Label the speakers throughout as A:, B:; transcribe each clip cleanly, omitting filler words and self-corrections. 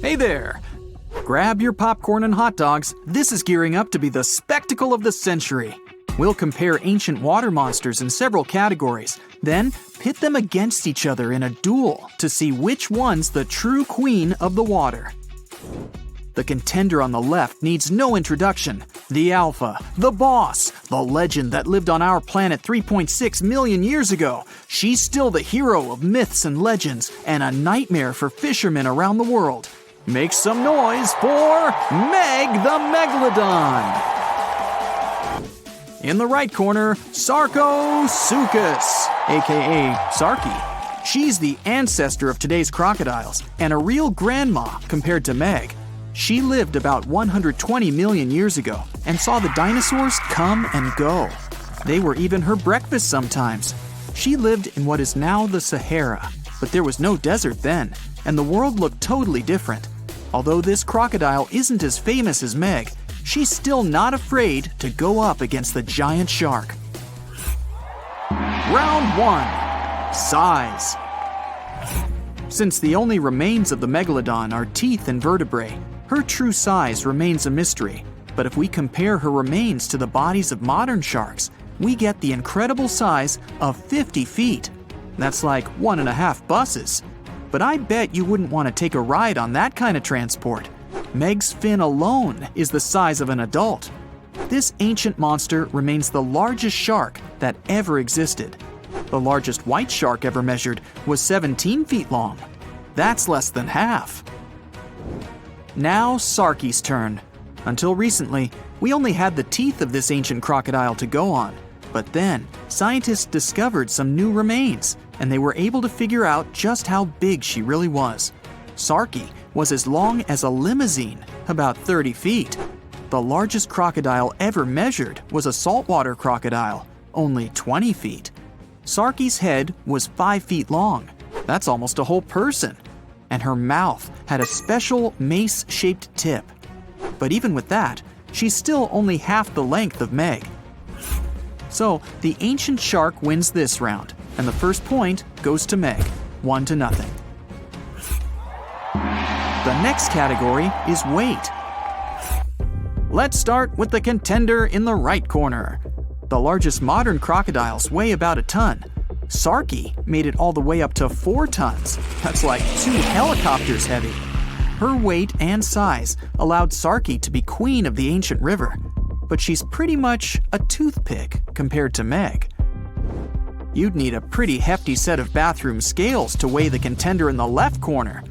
A: Hey there! Grab your popcorn and hot dogs. This is gearing up to be the spectacle of the century. We'll compare ancient water monsters in several categories, then pit them against each other in a duel to see which one's the true queen of the water. The contender on the left needs no introduction. The alpha, the boss, the legend that lived on our planet 3.6 million years ago. She's still the hero of myths and legends and a nightmare for fishermen around the world. Make some noise for Meg the Megalodon! In the right corner, Sarcosuchus, aka Sarky. She's the ancestor of today's crocodiles and a real grandma compared to Meg. She lived about 120 million years ago and saw the dinosaurs come and go. They were even her breakfast sometimes. She lived in what is now the Sahara, but there was no desert then, and the world looked totally different. Although this crocodile isn't as famous as Meg, she's still not afraid to go up against the giant shark. Round 1. Size. Since the only remains of the Megalodon are teeth and vertebrae, her true size remains a mystery. But if we compare her remains to the bodies of modern sharks, we get the incredible size of 50 feet. That's like 1.5 buses. But I bet you wouldn't want to take a ride on that kind of transport. Meg's fin alone is the size of an adult. This ancient monster remains the largest shark that ever existed. The largest white shark ever measured was 17 feet long. That's less than half. Now Sarky's turn. Until recently, we only had the teeth of this ancient crocodile to go on. But then, scientists discovered some new remains, and they were able to figure out just how big she really was. Sarky was as long as a limousine, about 30 feet. The largest crocodile ever measured was a saltwater crocodile, only 20 feet. Sarky's head was 5 feet long. That's almost a whole person. And her mouth had a special mace-shaped tip. But even with that, she's still only half the length of Meg. So the ancient shark wins this round, and the first point goes to Meg, 1-0. The next category is weight. Let's start with the contender in the right corner. The largest modern crocodiles weigh about a ton. Sarky made it all the way up to 4 tons. That's like 2 helicopters heavy. Her weight and size allowed Sarky to be queen of the ancient river. But she's pretty much a toothpick compared to Meg. You'd need a pretty hefty set of bathroom scales to weigh the contender in the left corner.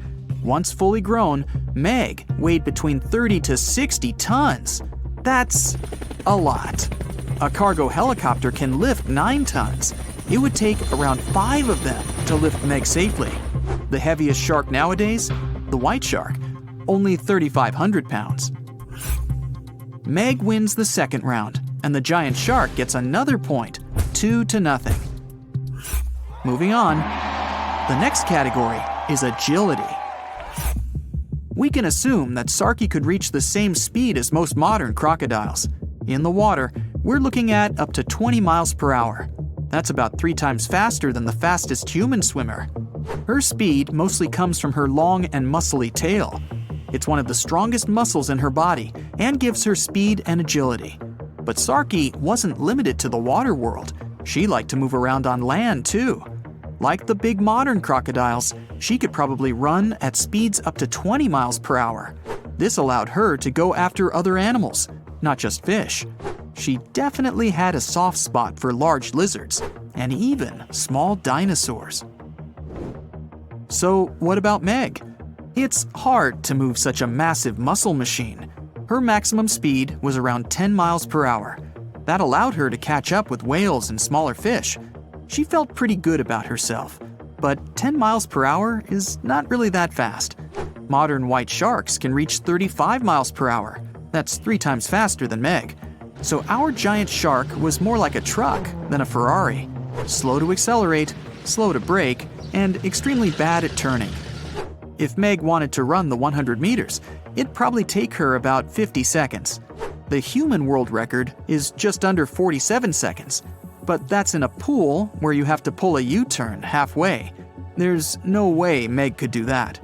A: Once fully grown, Meg weighed between 30 to 60 tons. That's a lot. A cargo helicopter can lift 9 tons. It would take around 5 of them to lift Meg safely. The heaviest shark nowadays, the white shark, only 3,500 pounds. Meg wins the second round, and the giant shark gets another point, 2-0. Moving on, the next category is agility. We can assume that Sarky could reach the same speed as most modern crocodiles. In the water, we're looking at up to 20 miles per hour. That's about 3 times faster than the fastest human swimmer. Her speed mostly comes from her long and muscly tail. It's one of the strongest muscles in her body and gives her speed and agility. But Sarky wasn't limited to the water world. She liked to move around on land too. Like the big modern crocodiles, she could probably run at speeds up to 20 miles per hour. This allowed her to go after other animals, not just fish. She definitely had a soft spot for large lizards and even small dinosaurs. So what about Meg? It's hard to move such a massive muscle machine. Her maximum speed was around 10 miles per hour. That allowed her to catch up with whales and smaller fish. She felt pretty good about herself, but 10 miles per hour is not really that fast. Modern white sharks can reach 35 miles per hour. That's 3 times faster than Meg. So our giant shark was more like a truck than a Ferrari. Slow to accelerate, slow to brake, and extremely bad at turning. If Meg wanted to run the 100 meters, it'd probably take her about 50 seconds. The human world record is just under 47 seconds, but that's in a pool where you have to pull a U-turn halfway. There's no way Meg could do that.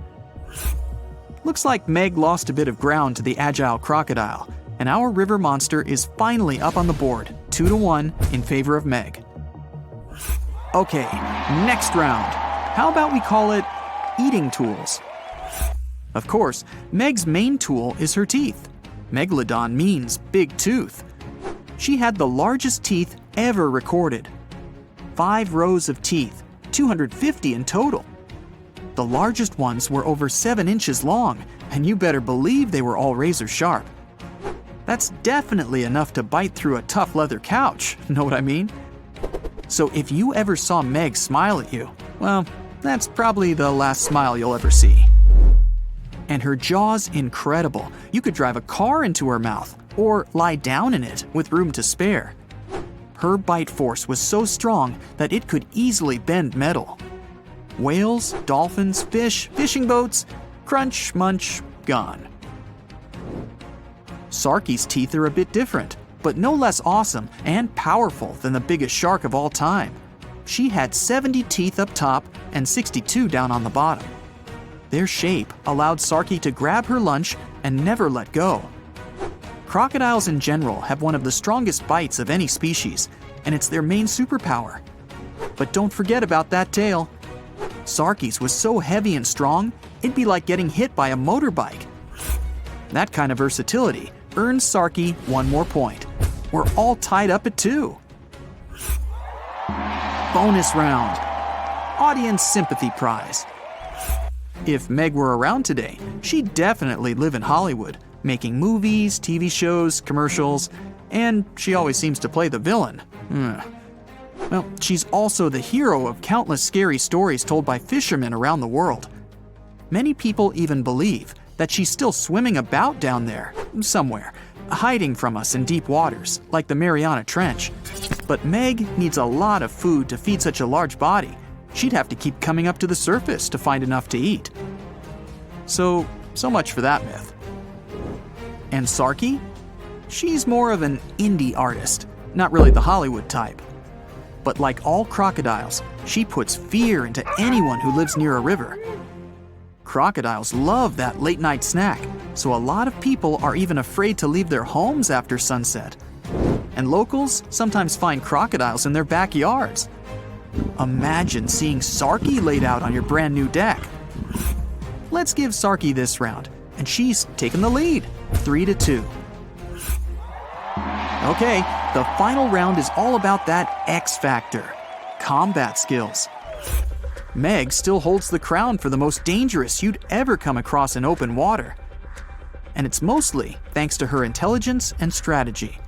A: Looks like Meg lost a bit of ground to the agile crocodile, and our river monster is finally up on the board, 2-1 in favor of Meg. Okay, next round. How about we call it eating tools? Of course, Meg's main tool is her teeth. Megalodon means big tooth. She had the largest teeth ever recorded. 5 rows of teeth, 250 in total. The largest ones were over 7 inches long, and you better believe they were all razor sharp. That's definitely enough to bite through a tough leather couch, know what I mean? So if you ever saw Meg smile at you, well, that's probably the last smile you'll ever see. And her jaw's incredible. You could drive a car into her mouth, or lie down in it with room to spare. Her bite force was so strong that it could easily bend metal. Whales, dolphins, fish, fishing boats, crunch, munch, gone. Sarki's teeth are a bit different, but no less awesome and powerful than the biggest shark of all time. She had 70 teeth up top and 62 down on the bottom. Their shape allowed Sarki to grab her lunch and never let go. Crocodiles in general have one of the strongest bites of any species, and it's their main superpower. But don't forget about that tail. Sarki's was so heavy and strong, it'd be like getting hit by a motorbike. That kind of versatility earns Sarki 1 more point. We're all tied up at 2. Bonus round. Audience sympathy prize. If Meg were around today, she'd definitely live in Hollywood, making movies, TV shows, commercials, and she always seems to play the villain. Well, she's also the hero of countless scary stories told by fishermen around the world. Many people even believe that she's still swimming about down there, somewhere, hiding from us in deep waters, like the Mariana Trench. But Meg needs a lot of food to feed such a large body. She'd have to keep coming up to the surface to find enough to eat. So much for that myth. And Sarki? She's more of an indie artist, not really the Hollywood type. But like all crocodiles, she puts fear into anyone who lives near a river. Crocodiles love that late-night snack, so a lot of people are even afraid to leave their homes after sunset. And locals sometimes find crocodiles in their backyards. Imagine seeing Sarki laid out on your brand new deck. Let's give Sarki this round, and she's taken the lead, 3-2. Okay, the final round is all about that X factor, combat skills. Meg still holds the crown for the most dangerous you'd ever come across in open water. And it's mostly thanks to her intelligence and strategy.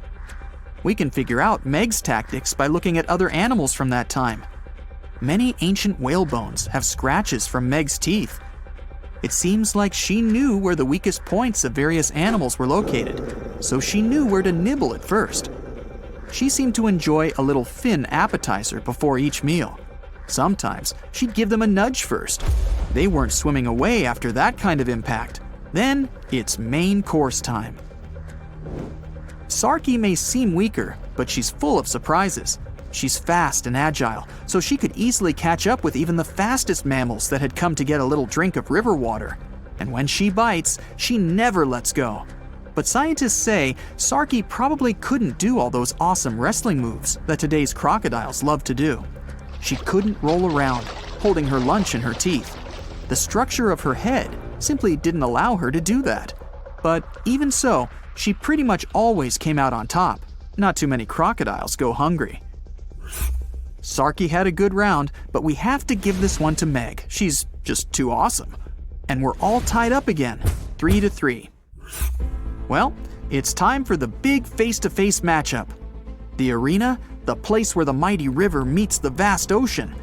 A: We can figure out Meg's tactics by looking at other animals from that time. Many ancient whale bones have scratches from Meg's teeth. It seems like she knew where the weakest points of various animals were located, so she knew where to nibble at first. She seemed to enjoy a little fin appetizer before each meal. Sometimes she'd give them a nudge first. They weren't swimming away after that kind of impact. Then it's main course time. Sarki may seem weaker, but she's full of surprises. She's fast and agile, so she could easily catch up with even the fastest mammals that had come to get a little drink of river water. And when she bites, she never lets go. But scientists say Sarki probably couldn't do all those awesome wrestling moves that today's crocodiles love to do. She couldn't roll around, holding her lunch in her teeth. The structure of her head simply didn't allow her to do that. But even so, she pretty much always came out on top. Not too many crocodiles go hungry. Sarki had a good round, but we have to give this one to Meg. She's just too awesome. And we're all tied up again, 3-3. Well, it's time for the big face-to-face matchup. The arena, the place where the mighty river meets the vast ocean.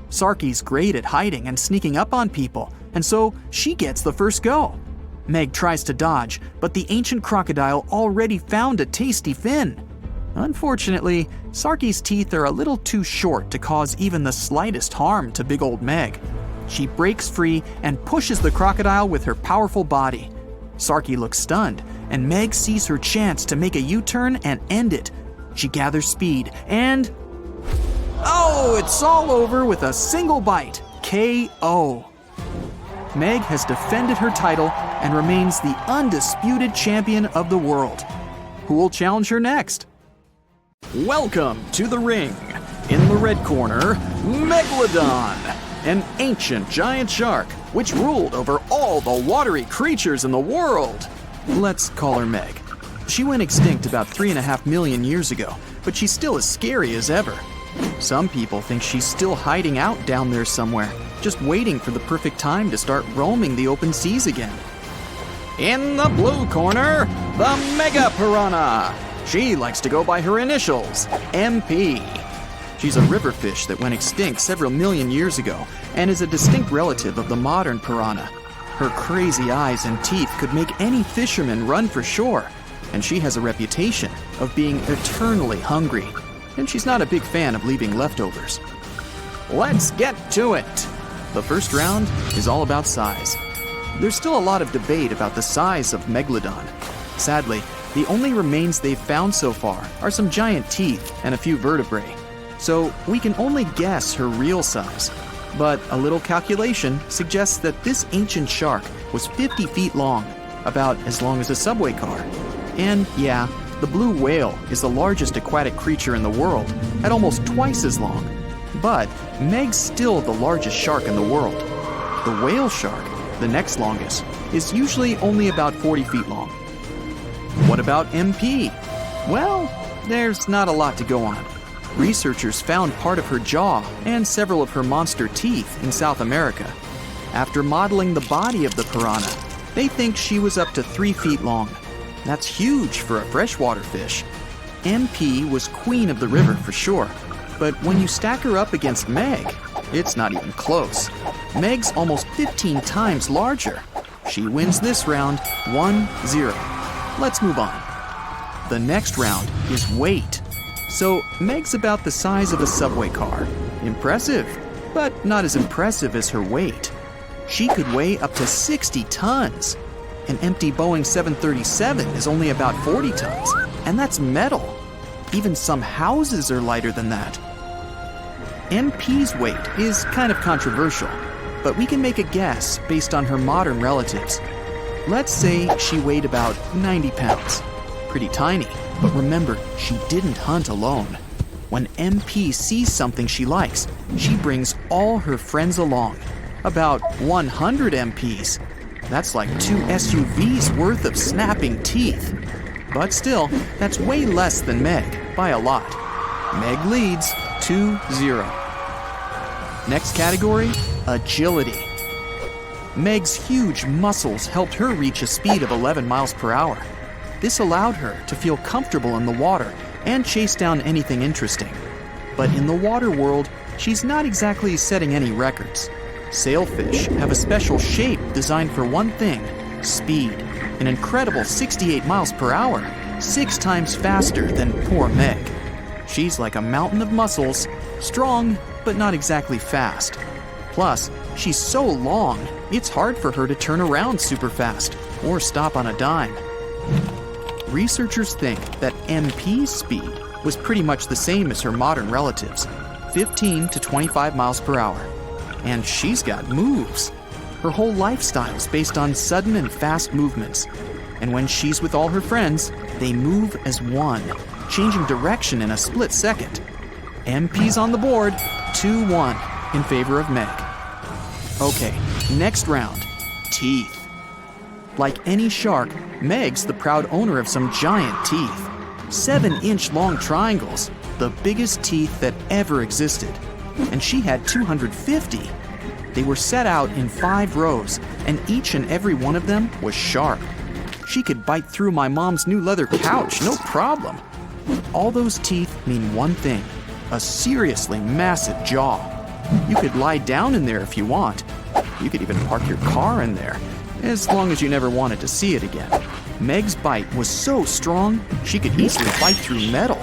A: Sarki's great at hiding and sneaking up on people, and so she gets the first go. Meg tries to dodge, but the ancient crocodile already found a tasty fin. Unfortunately, Sarki's teeth are a little too short to cause even the slightest harm to big old Meg. She breaks free and pushes the crocodile with her powerful body. Sarki looks stunned, and Meg sees her chance to make a U-turn and end it. She gathers speed and... oh, it's all over with a single bite. KO. Meg has defended her title and remains the undisputed champion of the world. Who will challenge her next? Welcome to the ring. In the red corner, Megalodon, an ancient giant shark which ruled over all the watery creatures in the world. Let's call her Meg. She went extinct about 3.5 million years ago, but she's still as scary as ever. Some people think she's still hiding out down there somewhere, just waiting for the perfect time to start roaming the open seas again. In the blue corner, the MEGAPIRANHA. She likes to go by her initials, MP. She's a river fish that went extinct several million years ago and is a distinct relative of the modern piranha. Her crazy eyes and teeth could make any fisherman run for shore, and she has a reputation of being eternally hungry, and she's not a big fan of leaving leftovers. Let's get to it! The first round is all about size. There's still a lot of debate about the size of Megalodon. Sadly, the only remains they've found so far are some giant teeth and a few vertebrae, so we can only guess her real size. But a little calculation suggests that this ancient shark was 50 feet long, about as long as a subway car. And yeah, the blue whale is the largest aquatic creature in the world, at almost twice as long. But Meg's still the largest shark in the world. The whale shark, the next longest, is usually only about 40 feet long. What about MP? Well, there's not a lot to go on. Researchers found part of her jaw and several of her monster teeth in South America. After modeling the body of the piranha, they think she was up to 3 feet long. That's huge for a freshwater fish. MP was queen of the river for sure, but when you stack her up against Meg, it's not even close. Meg's almost 15 times larger. She wins this round 1-0. Let's move on. The next round is weight. So Meg's about the size of a subway car. Impressive, but not as impressive as her weight. She could weigh up to 60 tons. An empty Boeing 737 is only about 40 tons, and that's metal. Even some houses are lighter than that. MP's weight is kind of controversial, but we can make a guess based on her modern relatives. Let's say she weighed about 90 pounds. Pretty tiny, but remember, she didn't hunt alone. When MP sees something she likes, she brings all her friends along. About 100 MPs. That's like 2 SUVs worth of snapping teeth. But still, that's way less than Meg, by a lot. Meg leads 2-0. Next category, agility. Meg's huge muscles helped her reach a speed of 11 miles per hour. This allowed her to feel comfortable in the water and chase down anything interesting. But in the water world, she's not exactly setting any records. Sailfish have a special shape designed for one thing, speed. An incredible 68 miles per hour, 6 times faster than poor Meg. She's like a mountain of muscles, strong, but not exactly fast. Plus, she's so long, it's hard for her to turn around super fast or stop on a dime. Researchers think that MP's speed was pretty much the same as her modern relatives, 15 to 25 miles per hour. And she's got moves. Her whole lifestyle is based on sudden and fast movements. And when she's with all her friends, they move as one, changing direction in a split second. MP's on the board, 2-1 in favor of Meg. Okay, next round, teeth. Like any shark, Meg's the proud owner of some giant teeth. 7-inch long triangles, the biggest teeth that ever existed. And she had 250. They were set out in 5 rows, and each and every one of them was sharp. She could bite through my mom's new leather couch, no problem. All those teeth mean one thing, a seriously massive jaw. You could lie down in there if you want. You could even park your car in there, as long as you never wanted to see it again. Meg's bite was so strong, she could easily bite through metal.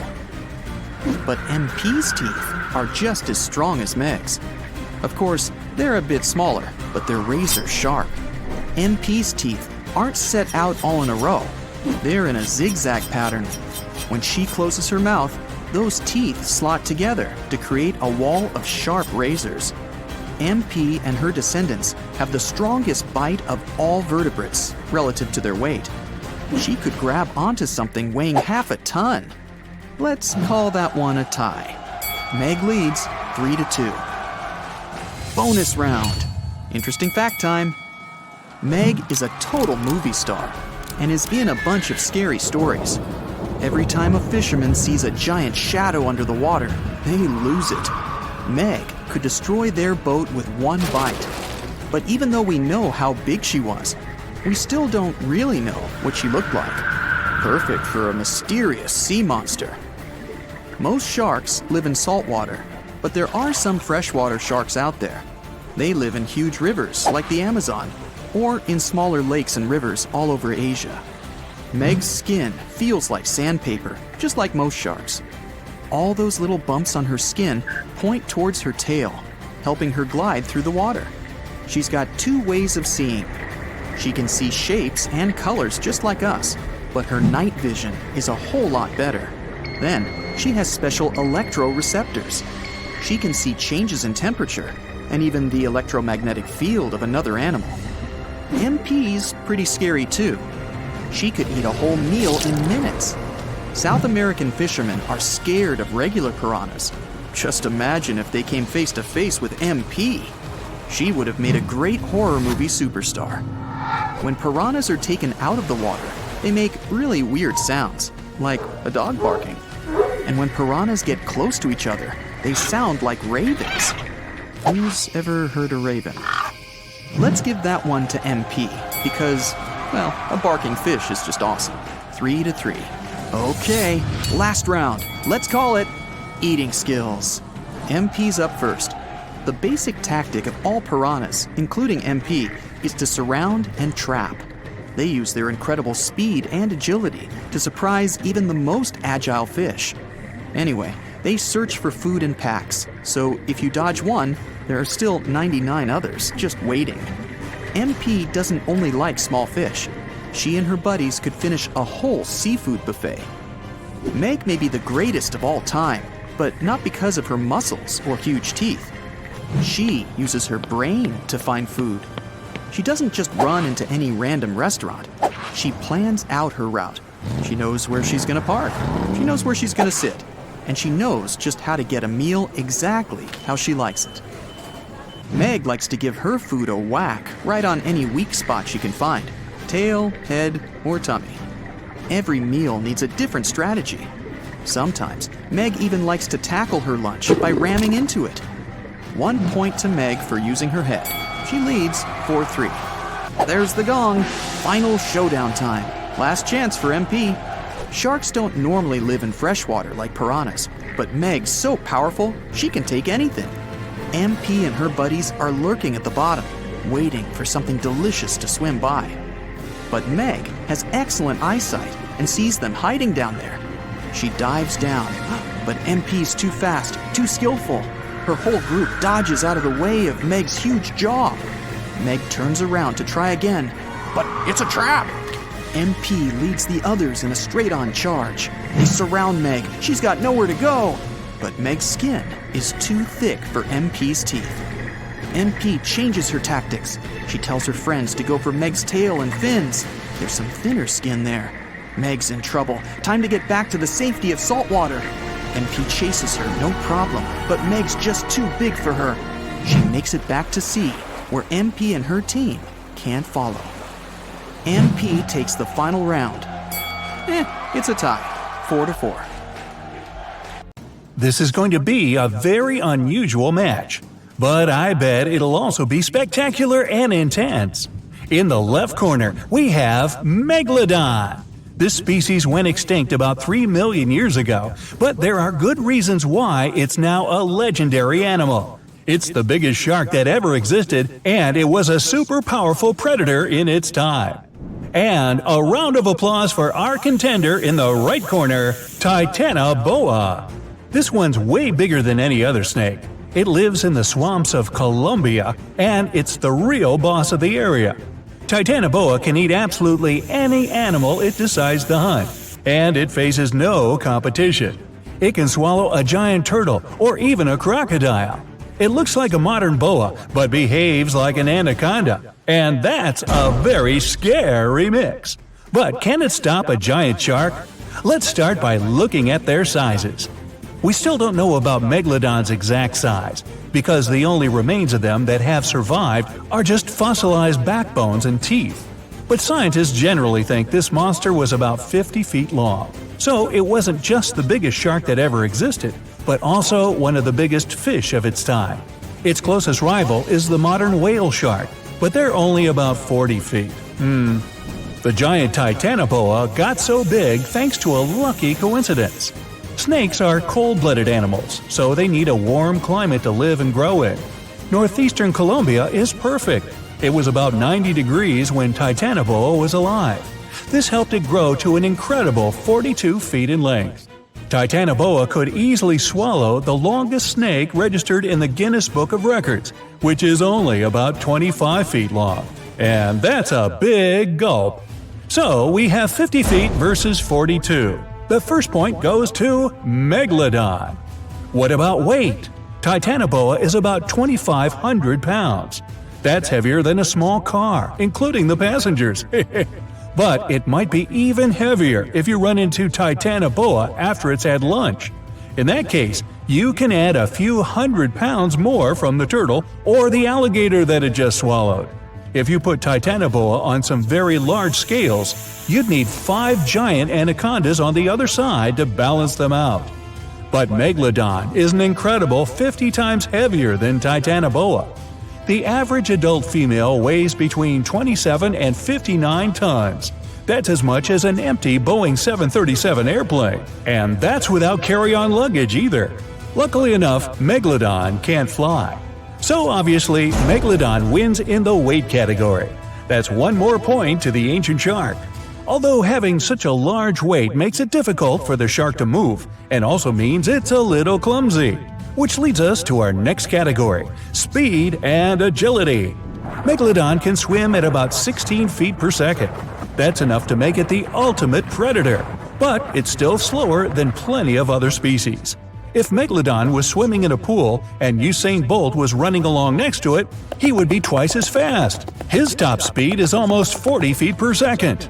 A: But MP's teeth are just as strong as Meg's. Of course, they're a bit smaller, but they're razor sharp. MP's teeth aren't set out all in a row. They're in a zigzag pattern. When she closes her mouth, those teeth slot together to create a wall of sharp razors. MP and her descendants have the strongest bite of all vertebrates relative to their weight. She could grab onto something weighing half a ton. Let's call that one a tie. Meg leads 3-2. Bonus round. Interesting fact time. Meg is a total movie star and is in a bunch of scary stories. Every time a fisherman sees a giant shadow under the water, they lose it. Meg could destroy their boat with one bite. But even though we know how big she was, we still don't really know what she looked like. Perfect for a mysterious sea monster. Most sharks live in saltwater, but there are some freshwater sharks out there. They live in huge rivers like the Amazon, or in smaller lakes and rivers all over Asia. Meg's skin feels like sandpaper, just like most sharks. All those little bumps on her skin point towards her tail, helping her glide through the water. She's got 2 ways of seeing. She can see shapes and colors just like us, but her night vision is a whole lot better. Then, she has special electroreceptors. She can see changes in temperature and even the electromagnetic field of another animal. MP's pretty scary too. She could eat a whole meal in minutes. South American fishermen are scared of regular piranhas. Just imagine if they came face to face with MP. She would have made a great horror movie superstar. When piranhas are taken out of the water, they make really weird sounds, like a dog barking. And when piranhas get close to each other, they sound like ravens. Who's ever heard a raven? Let's give that one to MP, because, well, a barking fish is just awesome. 3-3. Okay, last round. Let's call it eating skills. MP's up first. The basic tactic of all piranhas, including MP, is to surround and trap. They use their incredible speed and agility to surprise even the most agile fish. Anyway, they search for food in packs, so if you dodge one, there are still 99 others just waiting. MP doesn't only like small fish. She and her buddies could finish a whole seafood buffet. Meg may be the greatest of all time, but not because of her muscles or huge teeth. She uses her brain to find food. She doesn't just run into any random restaurant. She plans out her route. She knows where she's going to park. She knows where she's going to sit. And she knows just how to get a meal exactly how she likes it. Meg likes to give her food a whack right on any weak spot she can find. Tail, head, or tummy. Every meal needs a different strategy. Sometimes, Meg even likes to tackle her lunch by ramming into it. 1 point to Meg for using her head. She leads 4-3. There's the gong. Final showdown time. Last chance for MP. Sharks don't normally live in freshwater like piranhas, but Meg's so powerful, she can take anything. MP and her buddies are lurking at the bottom, waiting for something delicious to swim by. But Meg has excellent eyesight and sees them hiding down there. She dives down, but MP's too fast, too skillful. Her whole group dodges out of the way of Meg's huge jaw. Meg turns around to try again, but it's a trap. MP leads the others in a straight-on charge. They surround Meg. She's got nowhere to go. But Meg's skin is too thick for MP's teeth. MP changes her tactics. She tells her friends to go for Meg's tail and fins. There's some thinner skin there. Meg's in trouble. Time to get back to the safety of salt water. MP chases her, no problem, but Meg's just too big for her. She makes it back to sea, where MP and her team can't follow. MP takes the final round. It's a tie, 4-4.
B: This is going to be a very unusual match, but I bet it'll also be spectacular and intense. In the left corner, we have Megalodon. This species went extinct about 3 million years ago, but there are good reasons why it's now a legendary animal. It's the biggest shark that ever existed, and it was a super powerful predator in its time. And a round of applause for our contender in the right corner, Titanoboa. This one's way bigger than any other snake. It lives in the swamps of Colombia, and it's the real boss of the area. Titanoboa can eat absolutely any animal it decides to hunt, and it faces no competition. It can swallow a giant turtle or even a crocodile. It looks like a modern boa, but behaves like an anaconda. And that's a very scary mix. But can it stop a giant shark? Let's start by looking at their sizes. We still don't know about Megalodon's exact size, because the only remains of them that have survived are just fossilized backbones and teeth. But scientists generally think this monster was about 50 feet long. So it wasn't just the biggest shark that ever existed, but also one of the biggest fish of its time. Its closest rival is the modern whale shark, but they're only about 40 feet. The giant Titanoboa got so big thanks to a lucky coincidence. Snakes are cold-blooded animals, so they need a warm climate to live and grow in. Northeastern Colombia is perfect. It was about 90 degrees when Titanoboa was alive. This helped it grow to an incredible 42 feet in length. Titanoboa could easily swallow the longest snake registered in the Guinness Book of Records, which is only about 25 feet long. And that's a big gulp. So we have 50 feet versus 42. The first point goes to Megalodon. What about weight? Titanoboa is about 2,500 pounds. That's heavier than a small car, including the passengers. But it might be even heavier if you run into Titanoboa after it's had lunch. In that case, you can add a few hundred pounds more from the turtle or the alligator that it just swallowed. If you put Titanoboa on some very large scales, you'd need 5 giant anacondas on the other side to balance them out. But Megalodon is an incredible 50 times heavier than Titanoboa. The average adult female weighs between 27 and 59 tons. That's as much as an empty Boeing 737 airplane. And that's without carry-on luggage either. Luckily enough, Megalodon can't fly. So obviously, Megalodon wins in the weight category. That's one more point to the ancient shark. Although having such a large weight makes it difficult for the shark to move, and also means it's a little clumsy. Which leads us to our next category, speed and agility. Megalodon can swim at about 16 feet per second. That's enough to make it the ultimate predator, but it's still slower than plenty of other species. If Megalodon was swimming in a pool and Usain Bolt was running along next to it, he would be twice as fast. His top speed is almost 40 feet per second.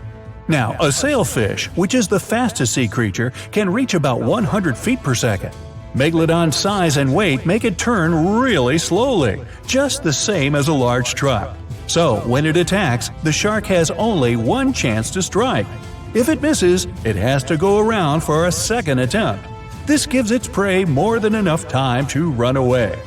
B: Now, a sailfish, which is the fastest sea creature, can reach about 100 feet per second. Megalodon's size and weight make it turn really slowly, just the same as a large truck. So, when it attacks, the shark has only one chance to strike. If it misses, it has to go around for a second attempt. This gives its prey more than enough time to run away.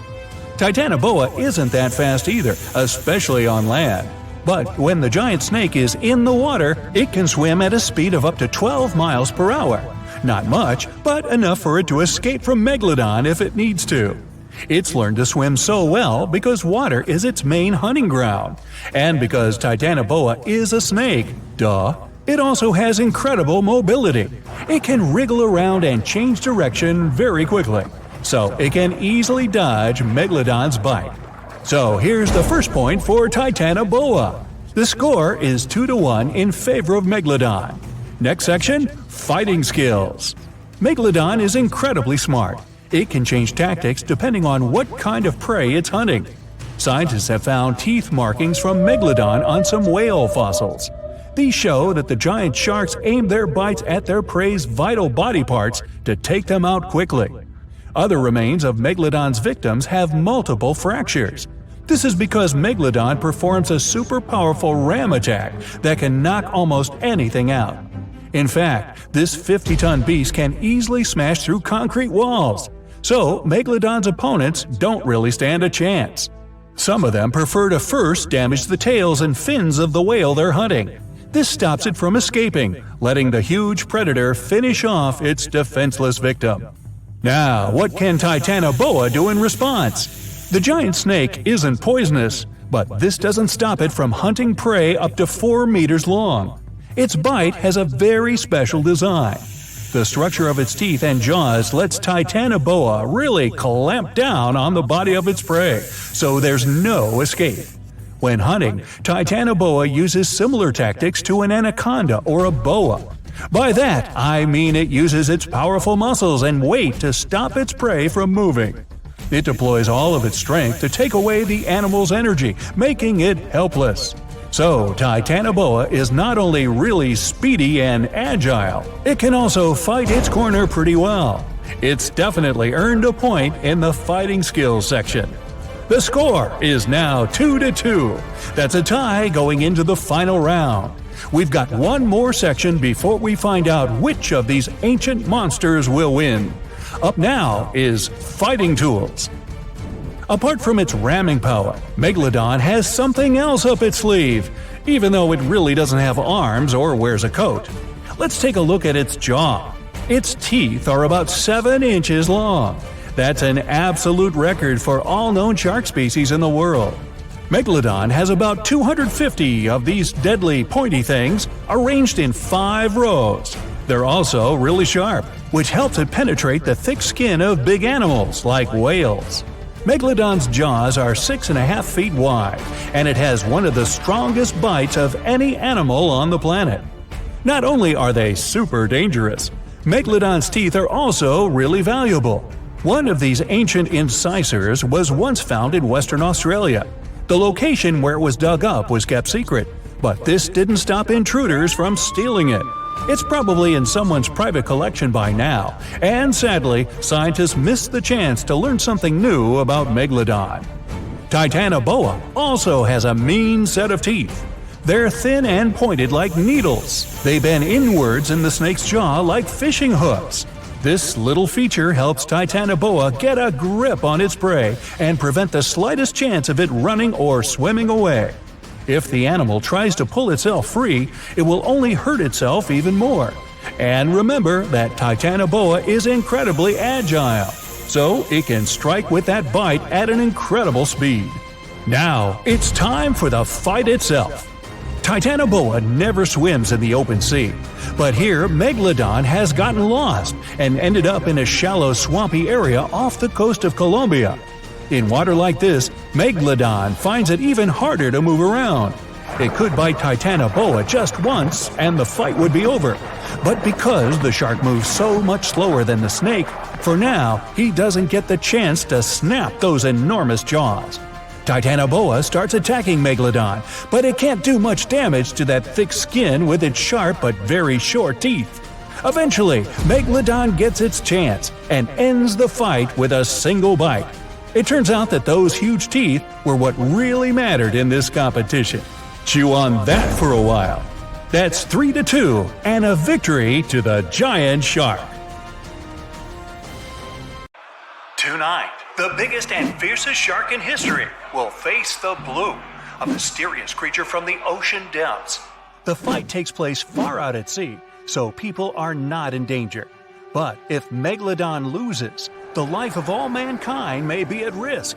B: Titanoboa isn't that fast either, especially on land. But when the giant snake is in the water, it can swim at a speed of up to 12 miles per hour. Not much, but enough for it to escape from Megalodon if it needs to. It's learned to swim so well because water is its main hunting ground. And because Titanoboa is a snake, duh, it also has incredible mobility. It can wriggle around and change direction very quickly, so it can easily dodge Megalodon's bite. So here's the first point for Titanoboa. The score is 2-1 in favor of Megalodon. Next section, fighting skills. Megalodon is incredibly smart. It can change tactics depending on what kind of prey it's hunting. Scientists have found teeth markings from Megalodon on some whale fossils. These show that the giant sharks aim their bites at their prey's vital body parts to take them out quickly. Other remains of Megalodon's victims have multiple fractures. This is because Megalodon performs a super powerful ram attack that can knock almost anything out. In fact, this 50-ton beast can easily smash through concrete walls. So, Megalodon's opponents don't really stand a chance. Some of them prefer to first damage the tails and fins of the whale they're hunting. This stops it from escaping, letting the huge predator finish off its defenseless victim. Now, what can Titanoboa do in response? The giant snake isn't poisonous, but this doesn't stop it from hunting prey up to 4 meters long. Its bite has a very special design. The structure of its teeth and jaws lets Titanoboa really clamp down on the body of its prey, so there's no escape. When hunting, Titanoboa uses similar tactics to an anaconda or a boa. By that, I mean it uses its powerful muscles and weight to stop its prey from moving. It deploys all of its strength to take away the animal's energy, making it helpless. So, Titanoboa is not only really speedy and agile, it can also fight its corner pretty well. It's definitely earned a point in the fighting skills section. The score is now 2-2. That's a tie going into the final round. We've got one more section before we find out which of these ancient monsters will win. Up now is fighting tools. Apart from its ramming power, Megalodon has something else up its sleeve, even though it really doesn't have arms or wears a coat. Let's take a look at its jaw. Its teeth are about 7 inches long. That's an absolute record for all known shark species in the world. Megalodon has about 250 of these deadly pointy things arranged in 5 rows. They're also really sharp, which helps it penetrate the thick skin of big animals like whales. Megalodon's jaws are 6.5 feet wide, and it has one of the strongest bites of any animal on the planet. Not only are they super dangerous, Megalodon's teeth are also really valuable. One of these ancient incisors was once found in Western Australia. The location where it was dug up was kept secret, but this didn't stop intruders from stealing it. It's probably in someone's private collection by now, and sadly, scientists missed the chance to learn something new about Megalodon. Titanoboa also has a mean set of teeth. They're thin and pointed like needles. They bend inwards in the snake's jaw like fishing hooks. This little feature helps Titanoboa get a grip on its prey and prevent the slightest chance of it running or swimming away. If the animal tries to pull itself free, it will only hurt itself even more. And remember that Titanoboa is incredibly agile, so it can strike with that bite at an incredible speed. Now, it's time for the fight itself. Titanoboa never swims in the open sea, but here Megalodon has gotten lost and ended up in a shallow swampy area off the coast of Colombia. In water like this, Megalodon finds it even harder to move around. It could bite Titanoboa just once and the fight would be over. But because the shark moves so much slower than the snake, for now he doesn't get the chance to snap those enormous jaws. Titanoboa starts attacking Megalodon, but it can't do much damage to that thick skin with its sharp but very short teeth. Eventually, Megalodon gets its chance and ends the fight with a single bite. It turns out that those huge teeth were what really mattered in this competition. Chew on that for a while. That's 3-2 and a victory to the giant shark. Tonight, the biggest and fiercest shark in history will face the Blue, a mysterious creature from the ocean depths. The fight takes place far out at sea, so people are not in danger. But if Megalodon loses, the life of all mankind may be at risk.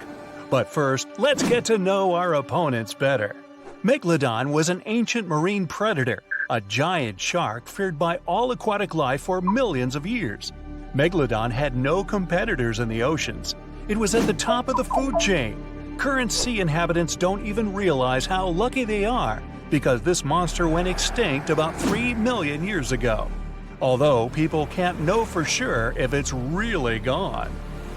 B: But first, let's get to know our opponents better. Megalodon was an ancient marine predator, a giant shark feared by all aquatic life for millions of years. Megalodon had no competitors in the oceans. It was at the top of the food chain. Current sea inhabitants don't even realize how lucky they are because this monster went extinct about 3 million years ago. Although people can't know for sure if it's really gone.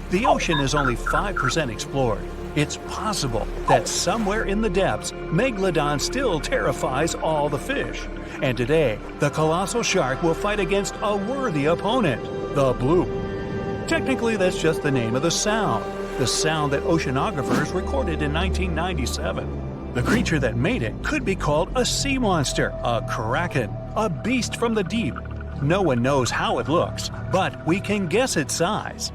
B: The ocean is only 5% explored. It's possible that somewhere in the depths, Megalodon still terrifies all the fish. And today, the colossal shark will fight against a worthy opponent, the Blue. Technically, that's just the name of the sound that oceanographers recorded in 1997. The creature that made it could be called a sea monster, a kraken, a beast from the deep. No one knows how it looks, but we can guess its size.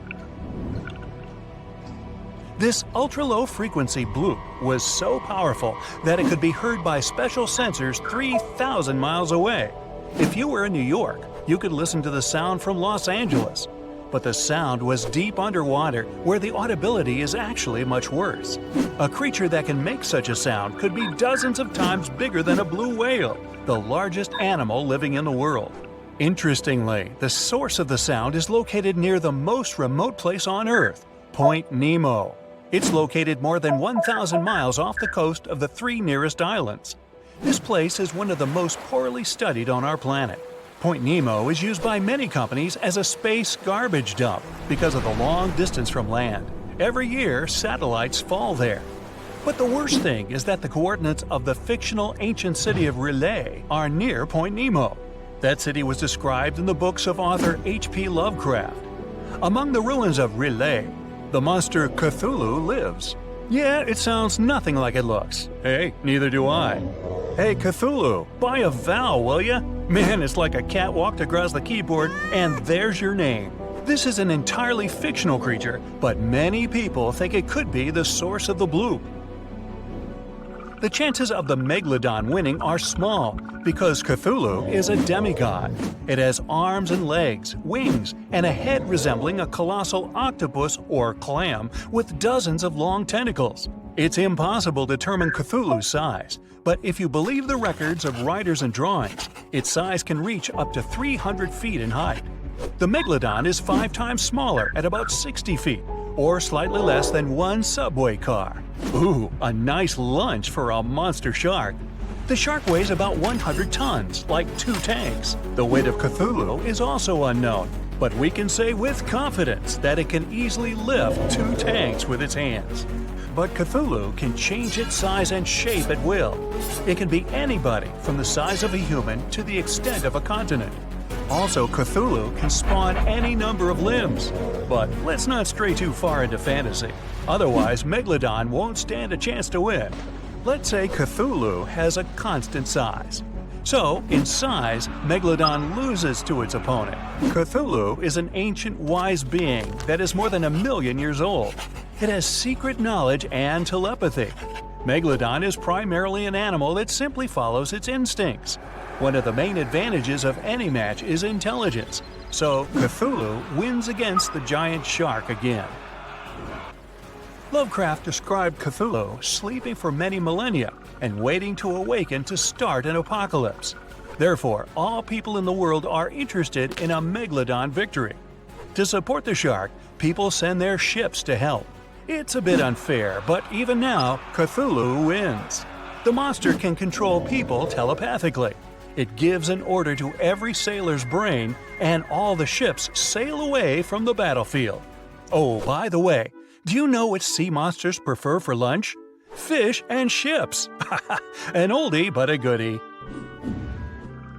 B: This ultra-low frequency bloop was so powerful that it could be heard by special sensors 3,000 miles away. If you were in New York, you could listen to the sound from Los Angeles. But the sound was deep underwater, where the audibility is actually much worse. A creature that can make such a sound could be dozens of times bigger than a blue whale, the largest animal living in the world. Interestingly, the source of the sound is located near the most remote place on Earth, Point Nemo. It's located more than 1,000 miles off the coast of the 3 nearest islands. This place is one of the most poorly studied on our planet. Point Nemo is used by many companies as a space garbage dump because of the long distance from land. Every year, satellites fall there. But the worst thing is that the coordinates of the fictional ancient city of R'lyeh are near Point Nemo. That city was described in the books of author H.P. Lovecraft. Among the ruins of R'lyeh, the monster Cthulhu lives. Yeah, it sounds nothing like it looks. Hey, neither do I. Hey Cthulhu, buy a vowel, will ya? Man, it's like a cat walked across the keyboard and there's your name. This is an entirely fictional creature, but many people think it could be the source of the bloop. The chances of the Megalodon winning are small because Cthulhu is a demigod. It has arms and legs, wings, and a head resembling a colossal octopus or clam with dozens of long tentacles. It's impossible to determine Cthulhu's size, but if you believe the records of writers and drawings, its size can reach up to 300 feet in height. The Megalodon is 5 times smaller at about 60 feet, or slightly less than one subway car. Ooh, a nice lunch for a monster shark. The shark weighs about 100 tons, like 2 tanks. The weight of Cthulhu is also unknown, but we can say with confidence that it can easily lift 2 tanks with its hands. But Cthulhu can change its size and shape at will. It can be anybody from the size of a human to the extent of a continent. Also, Cthulhu can spawn any number of limbs. But let's not stray too far into fantasy. Otherwise, Megalodon won't stand a chance to win. Let's say Cthulhu has a constant size. So, in size, Megalodon loses to its opponent. Cthulhu is an ancient wise being that is more than 1 million years old. It has secret knowledge and telepathy. Megalodon is primarily an animal that simply follows its instincts. One of the main advantages of any match is intelligence, so Cthulhu wins against the giant shark again. Lovecraft described Cthulhu sleeping for many millennia and waiting to awaken to start an apocalypse. Therefore, all people in the world are interested in a Megalodon victory. To support the shark, people send their ships to help. It's a bit unfair, but even now, Cthulhu wins. The monster can control people telepathically. It gives an order to every sailor's brain, and all the ships sail away from the battlefield. Oh, by the way, do you know what sea monsters prefer for lunch? Fish and ships! An oldie but a goodie.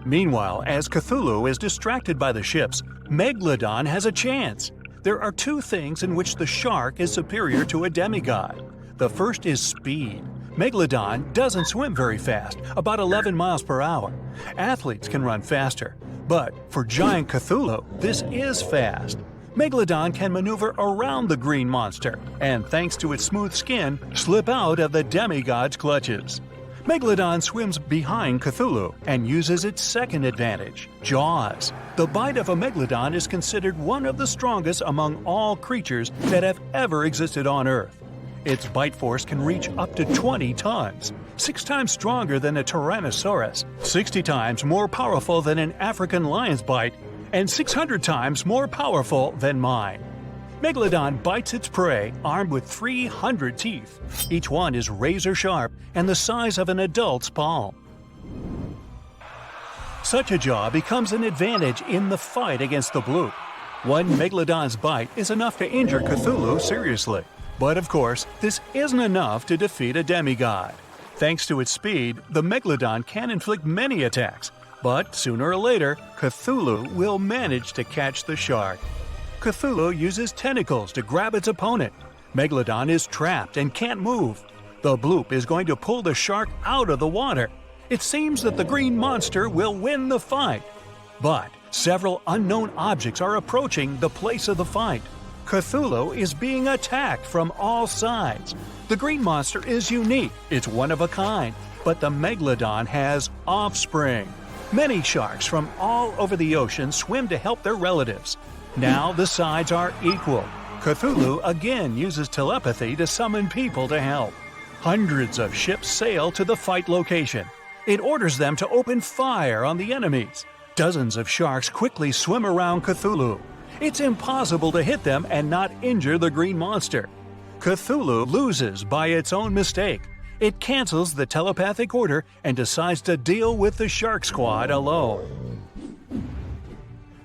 B: Meanwhile, as Cthulhu is distracted by the ships, Megalodon has a chance. There are 2 things in which the shark is superior to a demigod. The first is speed. Megalodon doesn't swim very fast, about 11 miles per hour. Athletes can run faster, but for giant Cthulhu, this is fast. Megalodon can maneuver around the green monster, and thanks to its smooth skin, slip out of the demigod's clutches. Megalodon swims behind Cthulhu and uses its second advantage, jaws. The bite of a Megalodon is considered one of the strongest among all creatures that have ever existed on Earth. Its bite force can reach up to 20 tons, 6 times stronger than a Tyrannosaurus, 60 times more powerful than an African lion's bite, and 600 times more powerful than mine. Megalodon bites its prey armed with 300 teeth. Each one is razor sharp and the size of an adult's palm. Such a jaw becomes an advantage in the fight against the bloop. One Megalodon's bite is enough to injure Cthulhu seriously. But of course, this isn't enough to defeat a demigod. Thanks to its speed, the Megalodon can inflict many attacks, but sooner or later, Cthulhu will manage to catch the shark. Cthulhu uses tentacles to grab its opponent. Megalodon is trapped and can't move. The bloop is going to pull the shark out of the water. It seems that the green monster will win the fight. But several unknown objects are approaching the place of the fight. Cthulhu is being attacked from all sides. The green monster is unique, it's one of a kind, but the Megalodon has offspring. Many sharks from all over the ocean swim to help their relatives. Now the sides are equal. Cthulhu again uses telepathy to summon people to help. Hundreds of ships sail to the fight location. It orders them to open fire on the enemies. Dozens of sharks quickly swim around Cthulhu. It's impossible to hit them and not injure the green monster. Cthulhu loses by its own mistake. It cancels the telepathic order and decides to deal with the shark squad alone.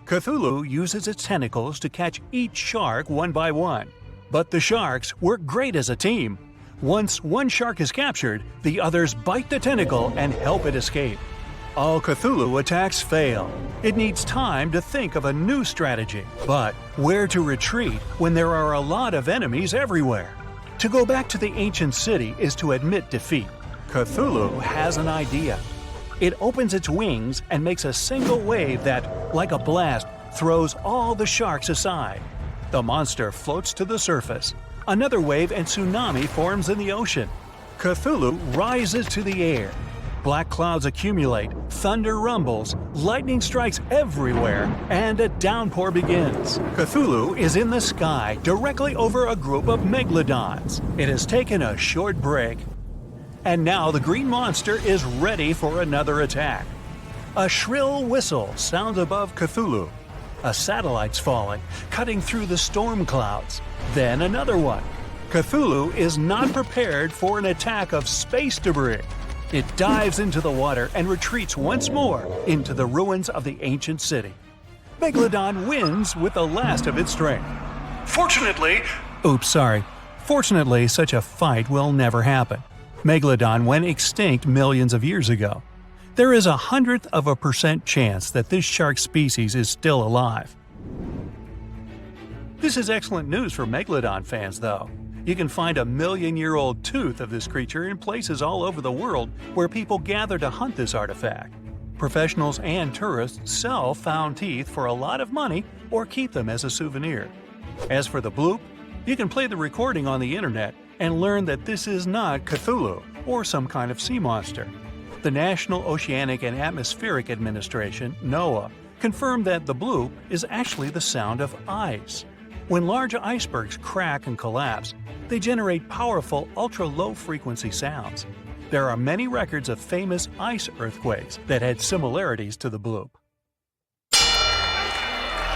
B: Cthulhu uses its tentacles to catch each shark one by one. But the sharks work great as a team. Once one shark is captured, the others bite the tentacle and help it escape. All Cthulhu attacks fail. It needs time to think of a new strategy. But where to retreat when there are a lot of enemies everywhere? To go back to the ancient city is to admit defeat. Cthulhu has an idea. It opens its wings and makes a single wave that, like a blast, throws all the sharks aside. The monster floats to the surface. Another wave and tsunami forms in the ocean. Cthulhu rises to the air. Black clouds accumulate, thunder rumbles, lightning strikes everywhere, and a downpour begins. Cthulhu is in the sky, directly over a group of megalodons. It has taken a short break. And now the green monster is ready for another attack. A shrill whistle sounds above Cthulhu. A satellite's falling, cutting through the storm clouds. Then another one. Cthulhu is not prepared for an attack of space debris. It dives into the water and retreats once more into the ruins of the ancient city. Megalodon wins with the last of its strength. Fortunately, such a fight will never happen. Megalodon went extinct millions of years ago. There is 0.01% chance that this shark species is still alive. This is excellent news for Megalodon fans, though. You can find a million-year-old tooth of this creature in places all over the world where people gather to hunt this artifact. Professionals and tourists sell found teeth for a lot of money or keep them as a souvenir. As for the bloop, you can play the recording on the internet and learn that this is not Cthulhu or some kind of sea monster. The National Oceanic and Atmospheric Administration, NOAA, confirmed that the bloop is actually the sound of ice. When large icebergs crack and collapse, they generate powerful ultra-low frequency sounds. There are many records of famous ice earthquakes that had similarities to the bloop.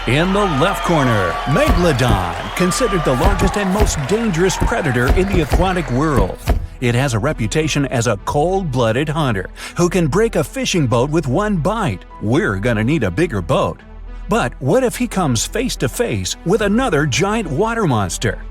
B: In the left corner, Megalodon, considered the largest and most dangerous predator in the aquatic world. It has a reputation as a cold-blooded hunter who can break a fishing boat with one bite. We're gonna need a bigger boat. But what if he comes face-to-face with another giant water monster?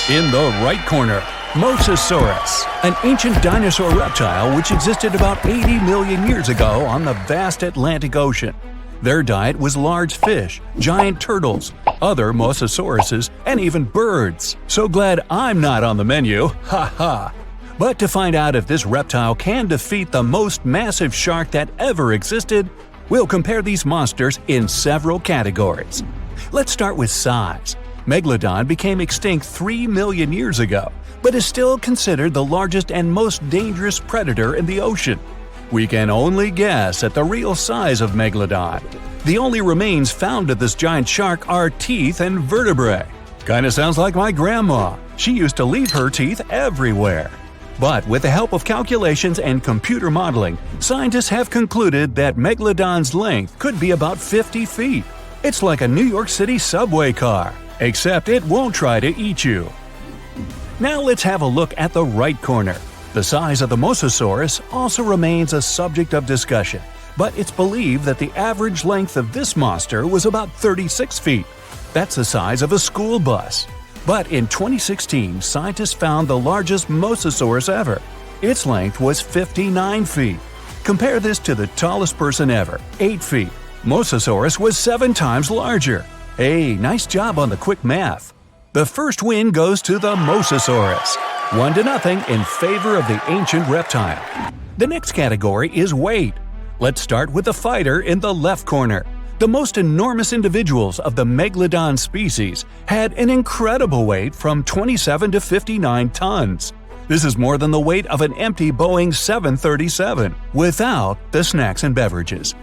B: In the right corner, Mosasaurus, an ancient dinosaur reptile which existed about 80 million years ago on the vast Atlantic Ocean. Their diet was large fish, giant turtles, other mosasauruses, and even birds. So glad I'm not on the menu, ha ha! But to find out if this reptile can defeat the most massive shark that ever existed, we'll compare these monsters in several categories. Let's start with size. Megalodon became extinct 3 million years ago, but is still considered the largest and most dangerous predator in the ocean. We can only guess at the real size of Megalodon. The only remains found of this giant shark are teeth and vertebrae. Kinda sounds like my grandma. She used to leave her teeth everywhere. But with the help of calculations and computer modeling, scientists have concluded that Megalodon's length could be about 50 feet. It's like a New York City subway car, except it won't try to eat you. Now let's have a look at the right corner. The size of the Mosasaurus also remains a subject of discussion, but it's believed that the average length of this monster was about 36 feet. That's the size of a school bus. But in 2016, scientists found the largest Mosasaurus ever. Its length was 59 feet. Compare this to the tallest person ever, 8 feet. Mosasaurus was 7 times larger. Hey, nice job on the quick math. The first win goes to the Mosasaurus, 1-0 in favor of the ancient reptile. The next category is weight. Let's start with the fighter in the left corner. The most enormous individuals of the Megalodon species had an incredible weight from 27 to 59 tons. This is more than the weight of an empty Boeing 737, without the snacks and beverages.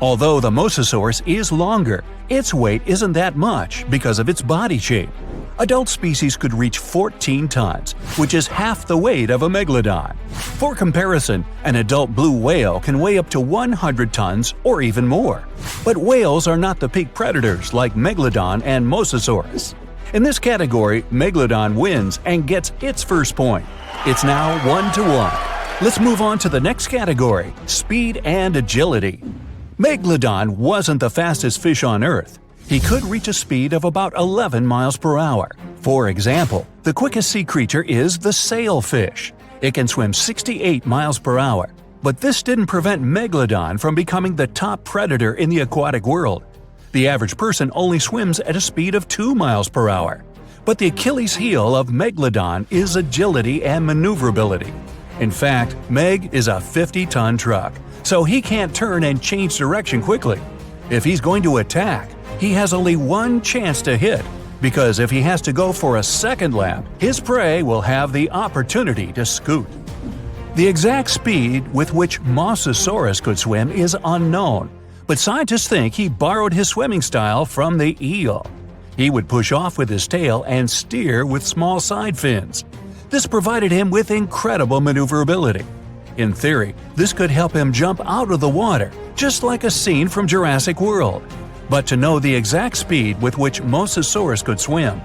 B: Although the Mosasaurus is longer, its weight isn't that much because of its body shape. Adult species could reach 14 tons, which is half the weight of a Megalodon. For comparison, an adult blue whale can weigh up to 100 tons or even more. But whales are not the peak predators like Megalodon and Mosasaurus. In this category, Megalodon wins and gets its first point. It's now 1-1. Let's move on to the next category, speed and agility. Megalodon wasn't the fastest fish on Earth. He could reach a speed of about 11 miles per hour. For example, the quickest sea creature is the sailfish. It can swim 68 miles per hour. But this didn't prevent Megalodon from becoming the top predator in the aquatic world. The average person only swims at a speed of 2 miles per hour. But the Achilles heel of Megalodon is agility and maneuverability. In fact, Meg is a 50-ton truck, so he can't turn and change direction quickly. If he's going to attack, he has only one chance to hit, because if he has to go for a second lap, his prey will have the opportunity to scoot. The exact speed with which Mosasaurus could swim is unknown, but scientists think he borrowed his swimming style from the eel. He would push off with his tail and steer with small side fins. This provided him with incredible maneuverability. In theory, this could help him jump out of the water, just like a scene from Jurassic World. But to know the exact speed with which Mosasaurus could swim,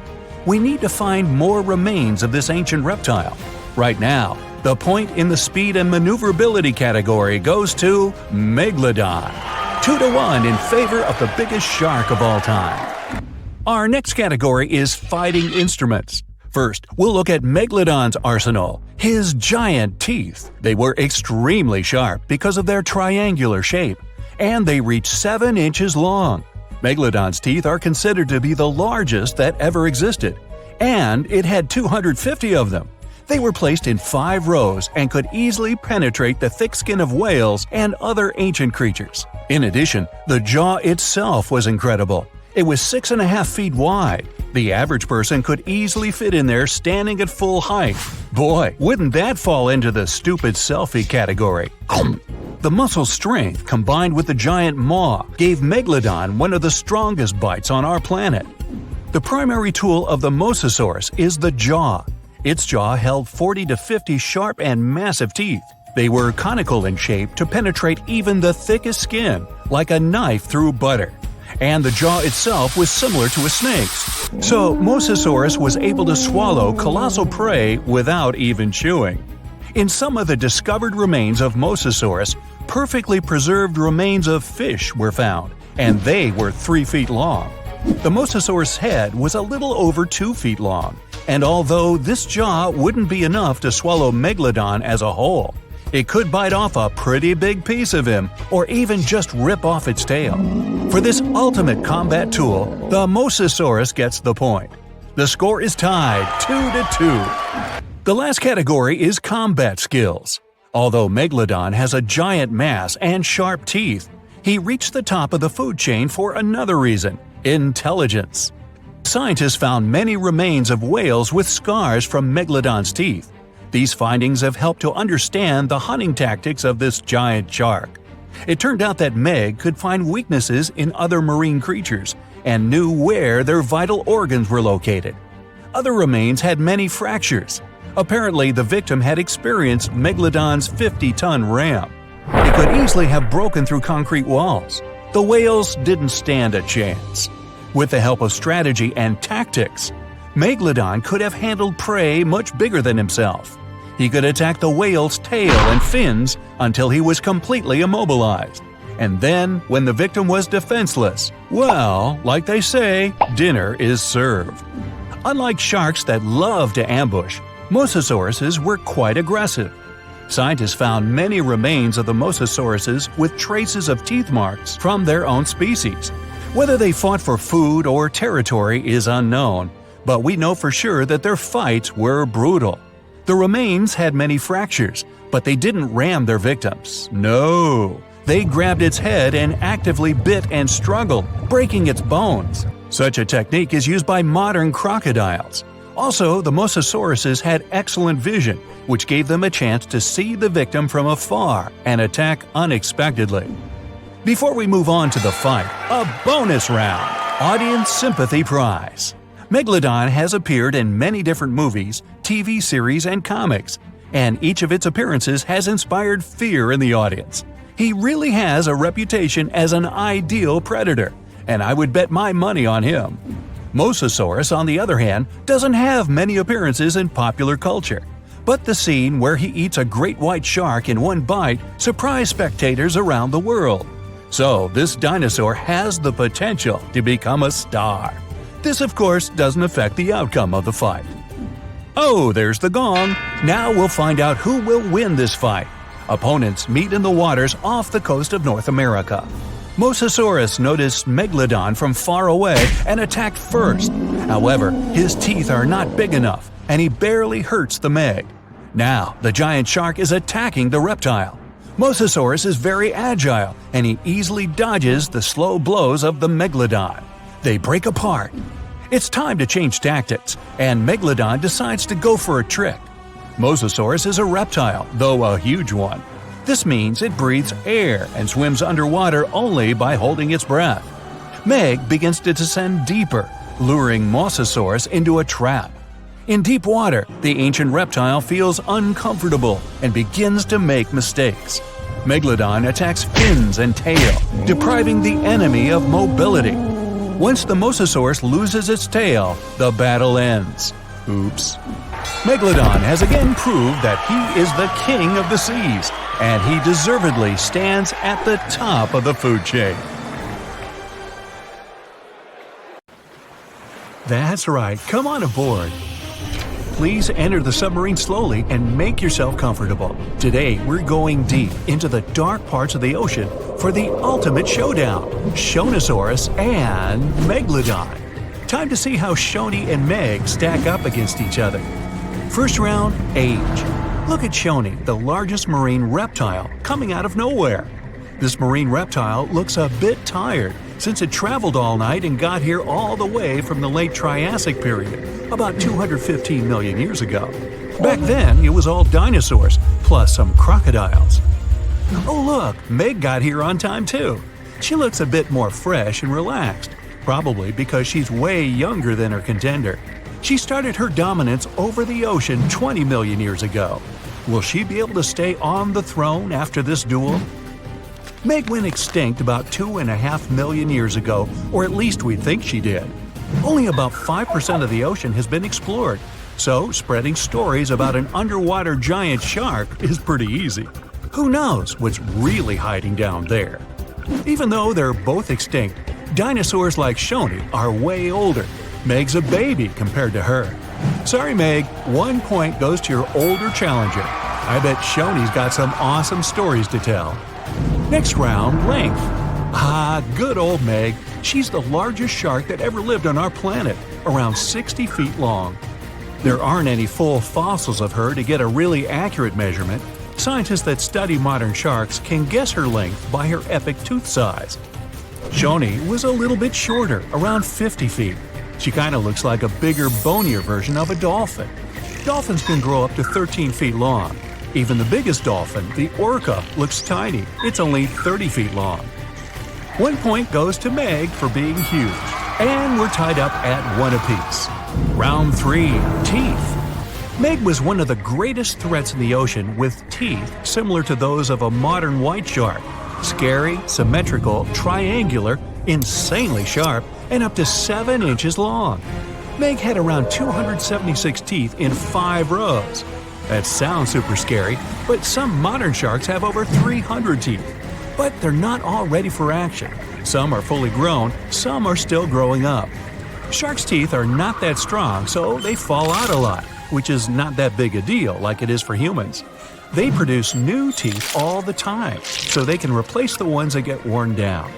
B: we need to find more remains of this ancient reptile. Right now, the point in the speed and maneuverability category goes to Megalodon, 2-1 in favor of the biggest shark of all time. Our next category is fighting instruments. First, we'll look at Megalodon's arsenal, his giant teeth. They were extremely sharp because of their triangular shape, and they reach 7 inches long. Megalodon's teeth are considered to be the largest that ever existed, and it had 250 of them. They were placed in 5 rows and could easily penetrate the thick skin of whales and other ancient creatures. In addition, the jaw itself was incredible. It was 6.5 feet wide. The average person could easily fit in there standing at full height. Boy, wouldn't that fall into the stupid selfie category. The muscle strength combined with the giant maw gave Megalodon one of the strongest bites on our planet. The primary tool of the Mosasaurus is the jaw. Its jaw held 40 to 50 sharp and massive teeth. They were conical in shape to penetrate even the thickest skin, like a knife through butter. And the jaw itself was similar to a snake's. So Mosasaurus was able to swallow colossal prey without even chewing. In some of the discovered remains of Mosasaurus, perfectly preserved remains of fish were found, and they were 3 feet long. The Mosasaurus head was a little over 2 feet long, and although this jaw wouldn't be enough to swallow Megalodon as a whole, it could bite off a pretty big piece of him, or even just rip off its tail. For this ultimate combat tool, the Mosasaurus gets the point. The score is tied 2-2. The last category is combat skills. Although Megalodon has a giant mass and sharp teeth, he reached the top of the food chain for another reason: intelligence. Scientists found many remains of whales with scars from Megalodon's teeth. These findings have helped to understand the hunting tactics of this giant shark. It turned out that Meg could find weaknesses in other marine creatures and knew where their vital organs were located. Other remains had many fractures. Apparently, the victim had experienced Megalodon's 50-ton ram. It could easily have broken through concrete walls. The whales didn't stand a chance. With the help of strategy and tactics, Megalodon could have handled prey much bigger than himself. He could attack the whale's tail and fins until he was completely immobilized. And then, when the victim was defenseless, well, like they say, dinner is served. Unlike sharks that love to ambush, Mosasauruses were quite aggressive. Scientists found many remains of the Mosasauruses with traces of teeth marks from their own species. Whether they fought for food or territory is unknown, but we know for sure that their fights were brutal. The remains had many fractures, but they didn't ram their victims. No, they grabbed its head and actively bit and struggled, breaking its bones. Such a technique is used by modern crocodiles. Also, the Mosasauruses had excellent vision, which gave them a chance to see the victim from afar and attack unexpectedly. Before we move on to the fight, a bonus round: Audience Sympathy Prize. Megalodon has appeared in many different movies, TV series, and comics, and each of its appearances has inspired fear in the audience. He really has a reputation as an ideal predator, and I would bet my money on him. Mosasaurus, on the other hand, doesn't have many appearances in popular culture, but the scene where he eats a great white shark in one bite surprised spectators around the world. So this dinosaur has the potential to become a star. This, of course, doesn't affect the outcome of the fight. Oh, there's the gong. Now we'll find out who will win this fight. Opponents meet in the waters off the coast of North America. Mosasaurus noticed Megalodon from far away and attacked first. However, his teeth are not big enough, and he barely hurts the Meg. Now, the giant shark is attacking the reptile. Mosasaurus is very agile, and he easily dodges the slow blows of the Megalodon. They break apart. It's time to change tactics, and Megalodon decides to go for a trick. Mosasaurus is a reptile, though a huge one. This means it breathes air and swims underwater only by holding its breath. Meg begins to descend deeper, luring Mosasaurus into a trap. In deep water, the ancient reptile feels uncomfortable and begins to make mistakes. Megalodon attacks fins and tail, depriving the enemy of mobility. Once the Mosasaurus loses its tail, the battle ends. Oops. Megalodon has again proved that he is the king of the seas, and he deservedly stands at the top of the food chain. That's right, come on aboard. Please enter the submarine slowly and make yourself comfortable. Today, we're going deep into the dark parts of the ocean for the ultimate showdown, Shawnosaurus and Megalodon. Time to see how Shoni and Meg stack up against each other. First round, age. Look at Shoni, the largest marine reptile, coming out of nowhere. This marine reptile looks a bit tired since it traveled all night and got here all the way from the late Triassic period, about 215 million years ago. Back then, it was all dinosaurs, plus some crocodiles. Oh look, Meg got here on time too. She looks a bit more fresh and relaxed, probably because she's way younger than her contender. She started her dominance over the ocean 20 million years ago. Will she be able to stay on the throne after this duel? Meg went extinct about 2.5 million years ago, or at least we think she did. Only about 5% of the ocean has been explored, so spreading stories about an underwater giant shark is pretty easy. Who knows what's really hiding down there? Even though they're both extinct, dinosaurs like Shoni are way older. Meg's a baby compared to her. Sorry, Meg, 1 point goes to your older challenger. I bet Shoni's got some awesome stories to tell. Next round, length. Ah, good old Meg. She's the largest shark that ever lived on our planet, around 60 feet long. There aren't any full fossils of her to get a really accurate measurement. Scientists that study modern sharks can guess her length by her epic tooth size. Shoni was a little bit shorter, around 50 feet. She kinda looks like a bigger, bonier version of a dolphin. Dolphins can grow up to 13 feet long. Even the biggest dolphin, the orca, looks tiny. It's only 30 feet long. 1 point goes to Meg for being huge. And we're tied up at 1 apiece. Round 3, teeth. Meg was one of the greatest threats in the ocean with teeth similar to those of a modern white shark. Scary, symmetrical, triangular, insanely sharp, and up to 7 inches long. Meg had around 276 teeth in 5 rows. That sounds super scary, but some modern sharks have over 300 teeth. But they're not all ready for action. Some are fully grown, some are still growing up. Sharks' teeth are not that strong, so they fall out a lot, which is not that big a deal like it is for humans. They produce new teeth all the time, so they can replace the ones that get worn down.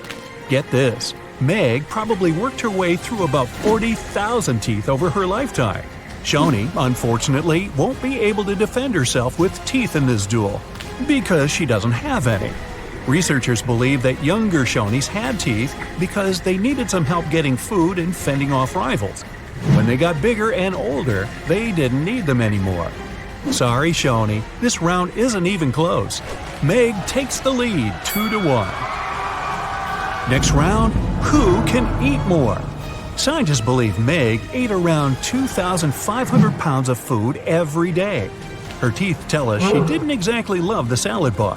B: Get this, Meg probably worked her way through about 40,000 teeth over her lifetime. Shoni, unfortunately, won't be able to defend herself with teeth in this duel, because she doesn't have any. Researchers believe that younger Shonis had teeth because they needed some help getting food and fending off rivals. When they got bigger and older, they didn't need them anymore. Sorry, Shoni, this round isn't even close. Meg takes the lead 2-1. Next round, who can eat more? Scientists believe Meg ate around 2,500 pounds of food every day. Her teeth tell us she didn't exactly love the salad bar.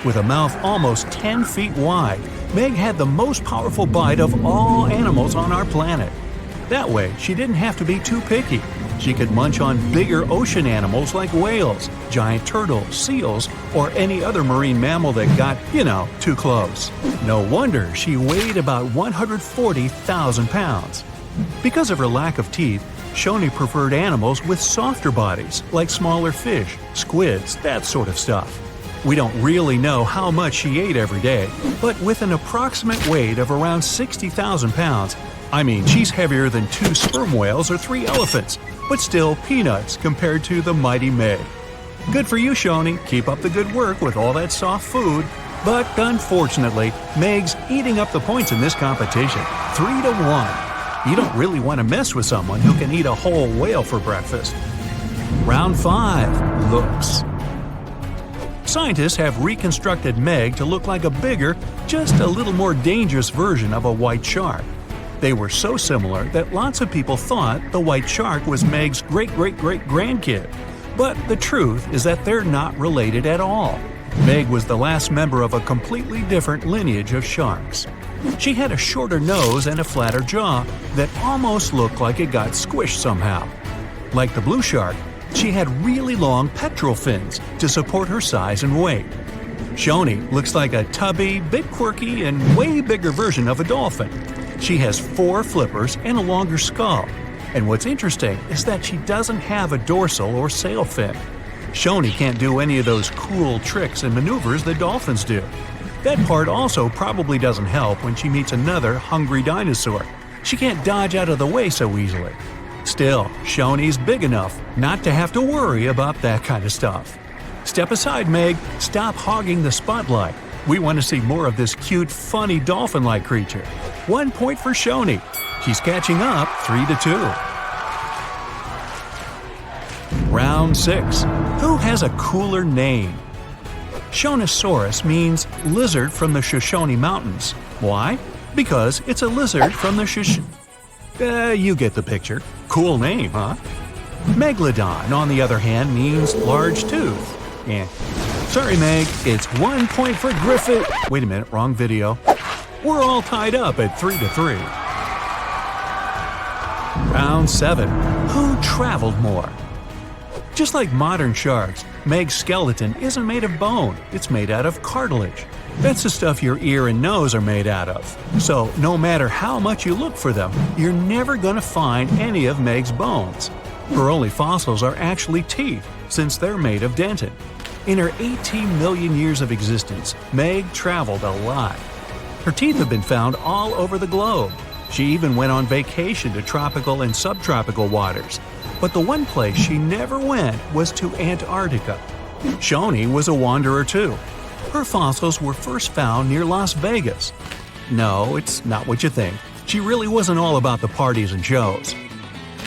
B: With a mouth almost 10 feet wide, Meg had the most powerful bite of all animals on our planet. That way, she didn't have to be too picky. She could munch on bigger ocean animals like whales, giant turtles, seals, or any other marine mammal that got, too close. No wonder she weighed about 140,000 pounds. Because of her lack of teeth, Shoni preferred animals with softer bodies, like smaller fish, squids, that sort of stuff. We don't really know how much she ate every day, but with an approximate weight of around 60,000 pounds, she's heavier than 2 sperm whales or 3 elephants, but still peanuts compared to the mighty Meg. Good for you, Shoni. Keep up the good work with all that soft food. But unfortunately, Meg's eating up the points in this competition, 3-1. You don't really want to mess with someone who can eat a whole whale for breakfast. Round 5. Looks. Scientists have reconstructed Meg to look like a bigger, just a little more dangerous version of a white shark. They were so similar that lots of people thought the white shark was Meg's great-great-great-grandkid. But the truth is that they're not related at all. Meg was the last member of a completely different lineage of sharks. She had a shorter nose and a flatter jaw that almost looked like it got squished somehow. Like the blue shark, she had really long pectoral fins to support her size and weight. Shoni looks like a tubby, bit quirky, and way bigger version of a dolphin. She has 4 flippers and a longer skull. And what's interesting is that she doesn't have a dorsal or sail fin. Shoni can't do any of those cool tricks and maneuvers that dolphins do. That part also probably doesn't help when she meets another hungry dinosaur. She can't dodge out of the way so easily. Still, Shoni's big enough not to have to worry about that kind of stuff. Step aside, Meg. Stop hogging the spotlight. We want to see more of this cute, funny dolphin-like creature. 1 point for Shoni. She's catching up 3-2. Round 6. Who has a cooler name? Shonisaurus means lizard from the Shoshone Mountains. Why? Because it's a lizard from the you get the picture. Cool name, huh? Megalodon, on the other hand, means large tooth. Sorry, Meg, it's 1 point for Griffith. Wait a minute, wrong video. We're all tied up at 3-3. Round 7. Who traveled more? Just like modern sharks, Meg's skeleton isn't made of bone, it's made out of cartilage. That's the stuff your ear and nose are made out of. So, no matter how much you look for them, you're never going to find any of Meg's bones. Her only fossils are actually teeth, since they're made of dentin. In her 18 million years of existence, Meg traveled a lot. Her teeth have been found all over the globe. She even went on vacation to tropical and subtropical waters. But the one place she never went was to Antarctica. Shoni was a wanderer too. Her fossils were first found near Las Vegas. No, it's not what you think. She really wasn't all about the parties and shows.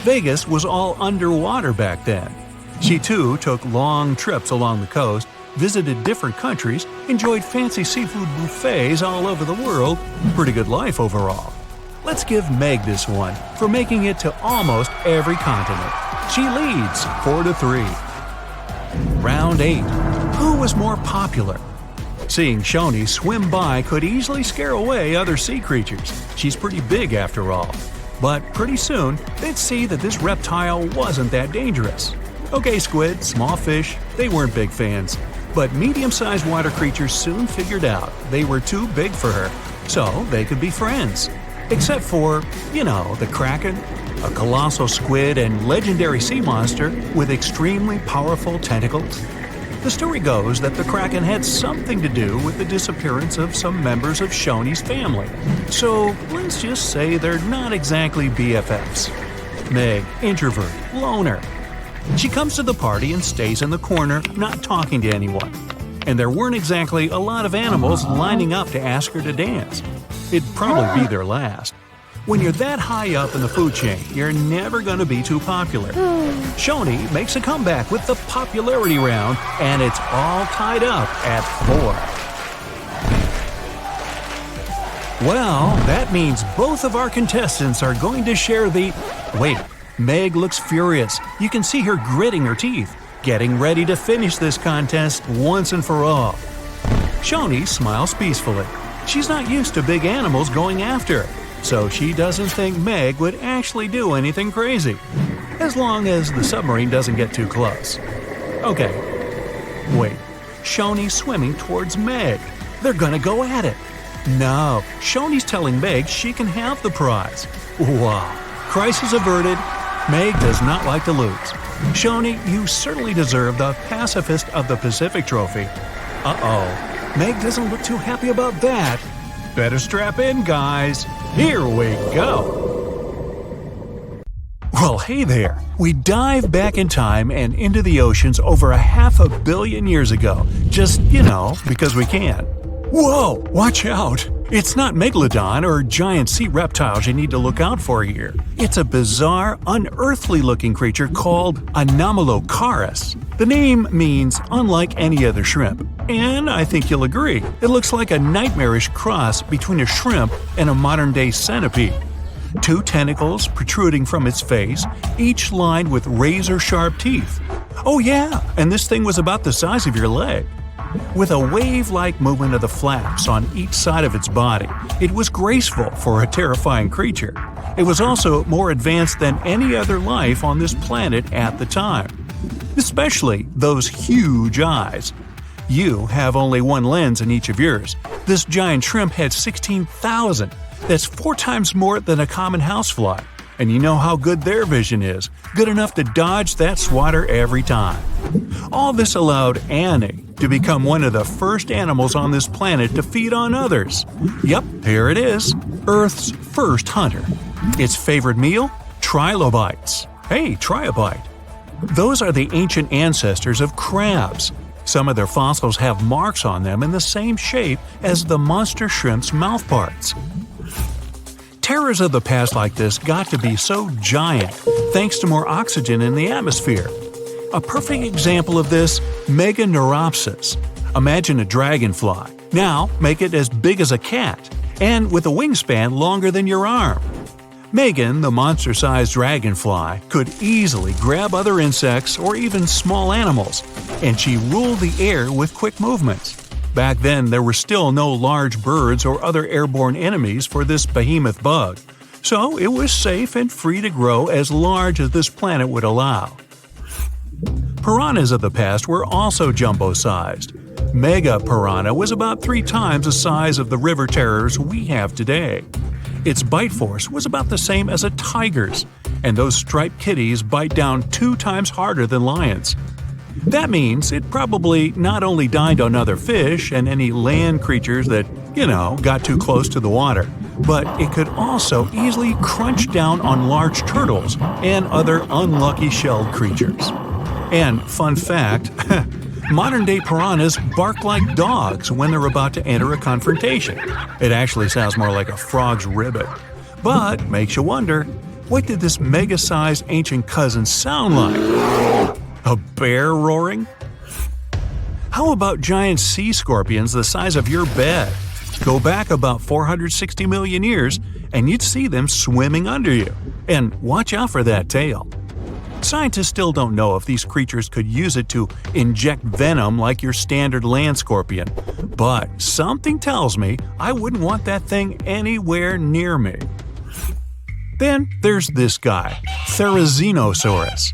B: Vegas was all underwater back then. She too took long trips along the coast, visited different countries, enjoyed fancy seafood buffets all over the world. Pretty good life overall. Let's give Meg this one for making it to almost every continent. She leads 4-3. Round 8. Who was more popular? Seeing Shoni swim by could easily scare away other sea creatures. She's pretty big after all. But pretty soon, they'd see that this reptile wasn't that dangerous. Okay, squid, small fish, they weren't big fans. But medium-sized water creatures soon figured out they were too big for her, so they could be friends. Except for, the kraken, a colossal squid and legendary sea monster with extremely powerful tentacles. The story goes that the kraken had something to do with the disappearance of some members of Shoni's family. So let's just say they're not exactly BFFs. Meg, introvert, loner. She comes to the party and stays in the corner, not talking to anyone. And there weren't exactly a lot of animals lining up to ask her to dance. It'd probably be their last. When you're that high up in the food chain, you're never going to be too popular. Shoni makes a comeback with the popularity round, and it's all tied up at 4. Well, that means both of our contestants are going to share the... Wait, Meg looks furious. You can see her gritting her teeth, getting ready to finish this contest once and for all. Shoni smiles peacefully. She's not used to big animals going after her. so she doesn't think Meg would actually do anything crazy, as long as the submarine doesn't get too close. Okay, wait, Shoney's swimming towards Meg. They're gonna go at it. No, Shoney's telling Meg she can have the prize. Wow, crisis averted. Meg does not like to lose. Shoney, you certainly deserve the Pacifist of the Pacific trophy. Uh-oh, Meg doesn't look too happy about that. Better strap in, guys. Here we go. Well, hey there. We dive back in time and into the oceans over 500 million years ago. Just, because we can. Whoa, watch out. It's not Megalodon or giant sea reptiles you need to look out for here. It's a bizarre, unearthly-looking creature called Anomalocaris. The name means unlike any other shrimp, and I think you'll agree, it looks like a nightmarish cross between a shrimp and a modern-day centipede. 2 tentacles protruding from its face, each lined with razor-sharp teeth. Oh yeah, and this thing was about the size of your leg. With a wave-like movement of the flaps on each side of its body, it was graceful for a terrifying creature. It was also more advanced than any other life on this planet at the time. Especially those huge eyes. You have only one lens in each of yours. This giant shrimp had 16,000. That's 4 times more than a common housefly. And you know how good their vision is. Good enough to dodge that swatter every time. All this allowed Annie to become one of the first animals on this planet to feed on others. Yep, here it is. Earth's first hunter. Its favorite meal? Trilobites. Hey, try a bite. Those are the ancient ancestors of crabs. Some of their fossils have marks on them in the same shape as the monster shrimp's mouthparts. Terrors of the past like this got to be so giant thanks to more oxygen in the atmosphere. A perfect example of this, Meganeuropsis. Imagine a dragonfly. Now make it as big as a cat, and with a wingspan longer than your arm. Megan, the monster-sized dragonfly, could easily grab other insects or even small animals, and she ruled the air with quick movements. Back then, there were still no large birds or other airborne enemies for this behemoth bug, so it was safe and free to grow as large as this planet would allow. Piranhas of the past were also jumbo-sized. MEGAPIRANHA was about 3 times the size of the river terrors we have today. Its bite force was about the same as a tiger's, and those striped kitties bite down 2 times harder than lions. That means it probably not only dined on other fish and any land creatures that, got too close to the water, but it could also easily crunch down on large turtles and other unlucky shelled creatures. And fun fact, modern-day piranhas bark like dogs when they're about to enter a confrontation. It actually sounds more like a frog's ribbit. But makes you wonder, what did this mega-sized ancient cousin sound like? A bear roaring? How about giant sea scorpions the size of your bed? Go back about 460 million years, and you'd see them swimming under you. And watch out for that tail. Scientists still don't know if these creatures could use it to inject venom like your standard land scorpion, but something tells me I wouldn't want that thing anywhere near me. Then there's this guy, Therizinosaurus.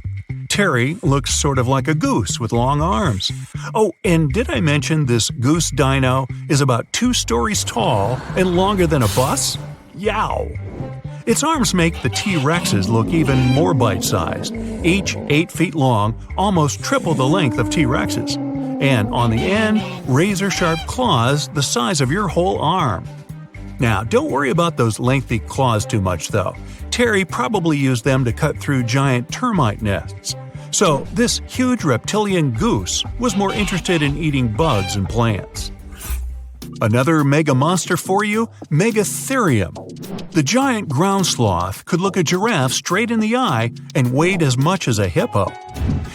B: Terry looks sort of like a goose with long arms. Oh, and did I mention this goose dino is about 2 stories tall and longer than a bus? Yow! Its arms make the T-Rexes look even more bite-sized, each 8 feet long, almost triple the length of T-Rexes. And on the end, razor-sharp claws the size of your whole arm. Now, don't worry about those lengthy claws too much, though. Terry probably used them to cut through giant termite nests. So, this huge reptilian goose was more interested in eating bugs and plants. Another mega monster for you, Megatherium. The giant ground sloth could look a giraffe straight in the eye and weighed as much as a hippo.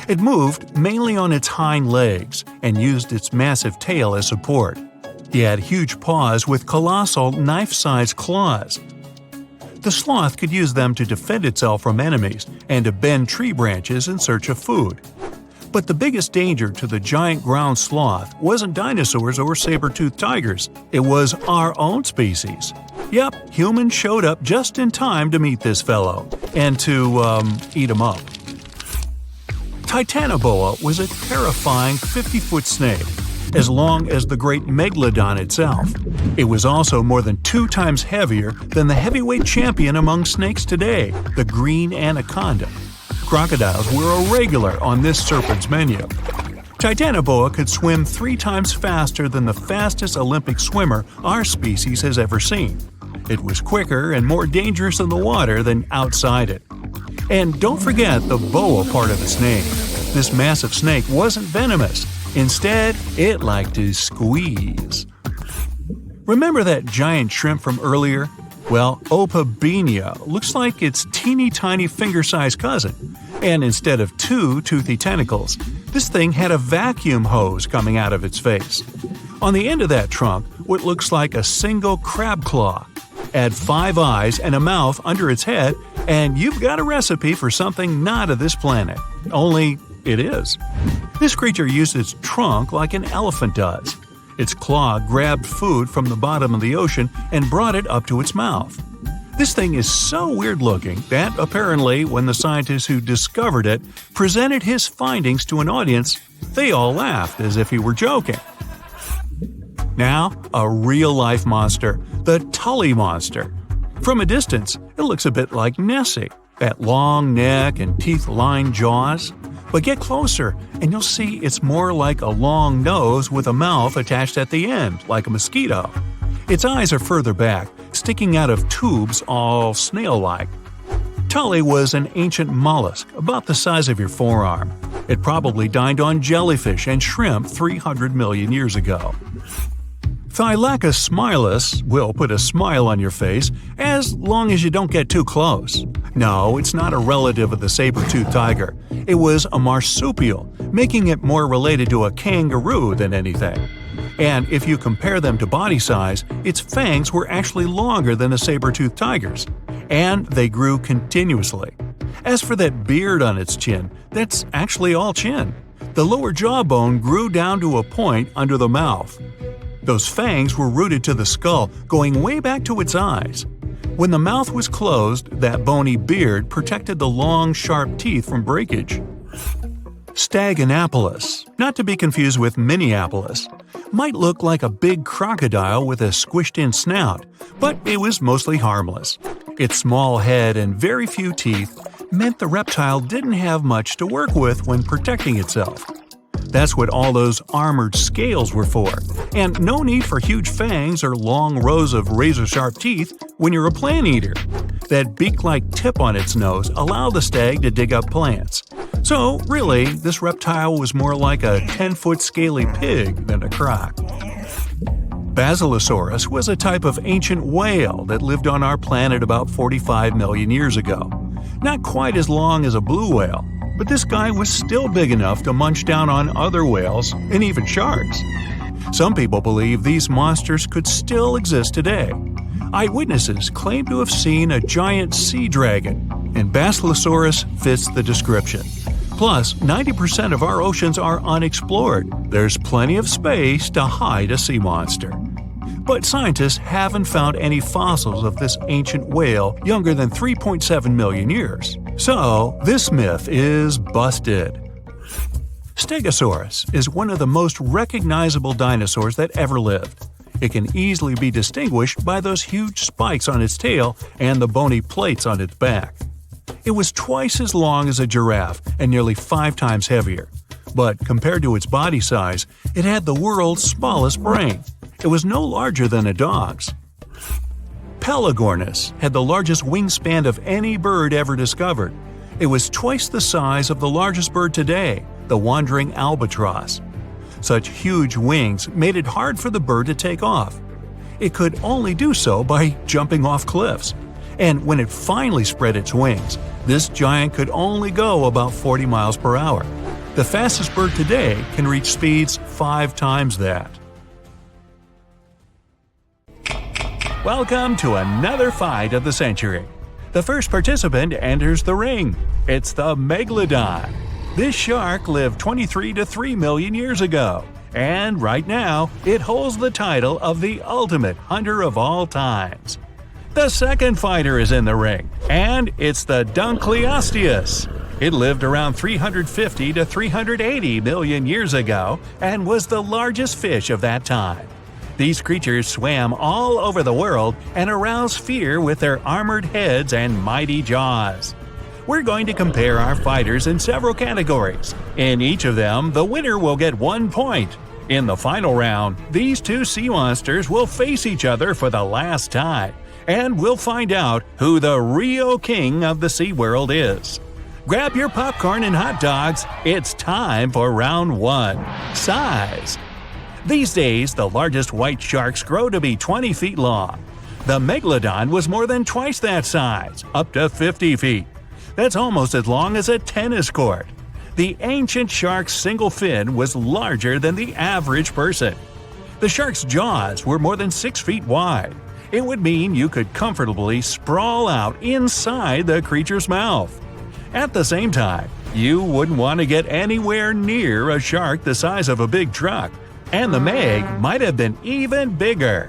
B: It moved mainly on its hind legs and used its massive tail as support. It had huge paws with colossal knife-sized claws. The sloth could use them to defend itself from enemies and to bend tree branches in search of food. But the biggest danger to the giant ground sloth wasn't dinosaurs or saber-toothed tigers. It was our own species. Yep, humans showed up just in time to meet this fellow and to, eat him up. Titanoboa was a terrifying 50-foot snake, as long as the great Megalodon itself. It was also more than 2 times heavier than the heavyweight champion among snakes today, the green anaconda. Crocodiles were a regular on this serpent's menu. Titanoboa could swim 3 times faster than the fastest Olympic swimmer our species has ever seen. It was quicker and more dangerous in the water than outside it. And don't forget the boa part of its name. This massive snake wasn't venomous. Instead, it liked to squeeze. Remember that giant shrimp from earlier? Well, Opabenia looks like its teeny-tiny finger-sized cousin. And instead of 2 toothy tentacles, this thing had a vacuum hose coming out of its face. On the end of that trunk, what looks like a single crab claw. Add 5 eyes and a mouth under its head, and you've got a recipe for something not of this planet. Only it is. This creature used its trunk like an elephant does. Its claw grabbed food from the bottom of the ocean and brought it up to its mouth. This thing is so weird-looking that, apparently, when the scientists who discovered it presented his findings to an audience, they all laughed as if he were joking. Now, a real-life monster, the Tully monster. From a distance, it looks a bit like Nessie, that long neck and teeth-lined jaws. But get closer, and you'll see it's more like a long nose with a mouth attached at the end, like a mosquito. Its eyes are further back, sticking out of tubes all snail-like. Tully was an ancient mollusk, about the size of your forearm. It probably dined on jellyfish and shrimp 300 million years ago. Thylacus smilus will put a smile on your face as long as you don't get too close. No, it's not a relative of the saber-toothed tiger. It was a marsupial, making it more related to a kangaroo than anything. And if you compare them to body size, its fangs were actually longer than a saber-toothed tiger's. And they grew continuously. As for that beard on its chin, that's actually all chin. The lower jawbone grew down to a point under the mouth. Those fangs were rooted to the skull, going way back to its eyes. When the mouth was closed, that bony beard protected the long, sharp teeth from breakage. Staganapolis, not to be confused with Minneapolis, might look like a big crocodile with a squished-in snout, but it was mostly harmless. Its small head and very few teeth meant the reptile didn't have much to work with when protecting itself. That's what all those armored scales were for, and no need for huge fangs or long rows of razor-sharp teeth when you're a plant eater. That beak-like tip on its nose allowed the stag to dig up plants. So, really, this reptile was more like a 10-foot scaly pig than a croc. Basilosaurus was a type of ancient whale that lived on our planet about 45 million years ago. Not quite as long as a blue whale, but this guy was still big enough to munch down on other whales and even sharks. Some people believe these monsters could still exist today. Eyewitnesses claim to have seen a giant sea dragon, and Basilosaurus fits the description. Plus, 90% of our oceans are unexplored. There's plenty of space to hide a sea monster. But scientists haven't found any fossils of this ancient whale younger than 3.7 million years. So, this myth is busted. Stegosaurus is one of the most recognizable dinosaurs that ever lived. It can easily be distinguished by those huge spikes on its tail and the bony plates on its back. It was twice as long as a giraffe and nearly 5 times heavier. But compared to its body size, it had the world's smallest brain. It was no larger than a dog's. Pelagornis had the largest wingspan of any bird ever discovered. It was twice the size of the largest bird today, the wandering albatross. Such huge wings made it hard for the bird to take off. It could only do so by jumping off cliffs. And when it finally spread its wings, this giant could only go about 40 miles per hour. The fastest bird today can reach speeds 5 times that. Welcome to another fight of the century. The first participant enters the ring. It's the Megalodon. This shark lived 23 to 3 million years ago, and right now it holds the title of the ultimate hunter of all times. The second fighter is in the ring, and it's the Dunkleosteus. It lived around 350 to 380 million years ago and was the largest fish of that time. These creatures swam all over the world and aroused fear with their armored heads and mighty jaws. We're going to compare our fighters in several categories. In each of them, the winner will get 1 point. In the final round, these two sea monsters will face each other for the last time, and we'll find out who the real king of the SeaWorld is. Grab your popcorn and hot dogs, it's time for round 1. Size. These days, the largest white sharks grow to be 20 feet long. The Megalodon was more than twice that size, up to 50 feet. That's almost as long as a tennis court. The ancient shark's single fin was larger than the average person. The shark's jaws were more than 6 feet wide. It would mean you could comfortably sprawl out inside the creature's mouth. At the same time, you wouldn't want to get anywhere near a shark the size of a big truck, and the Meg might have been even bigger.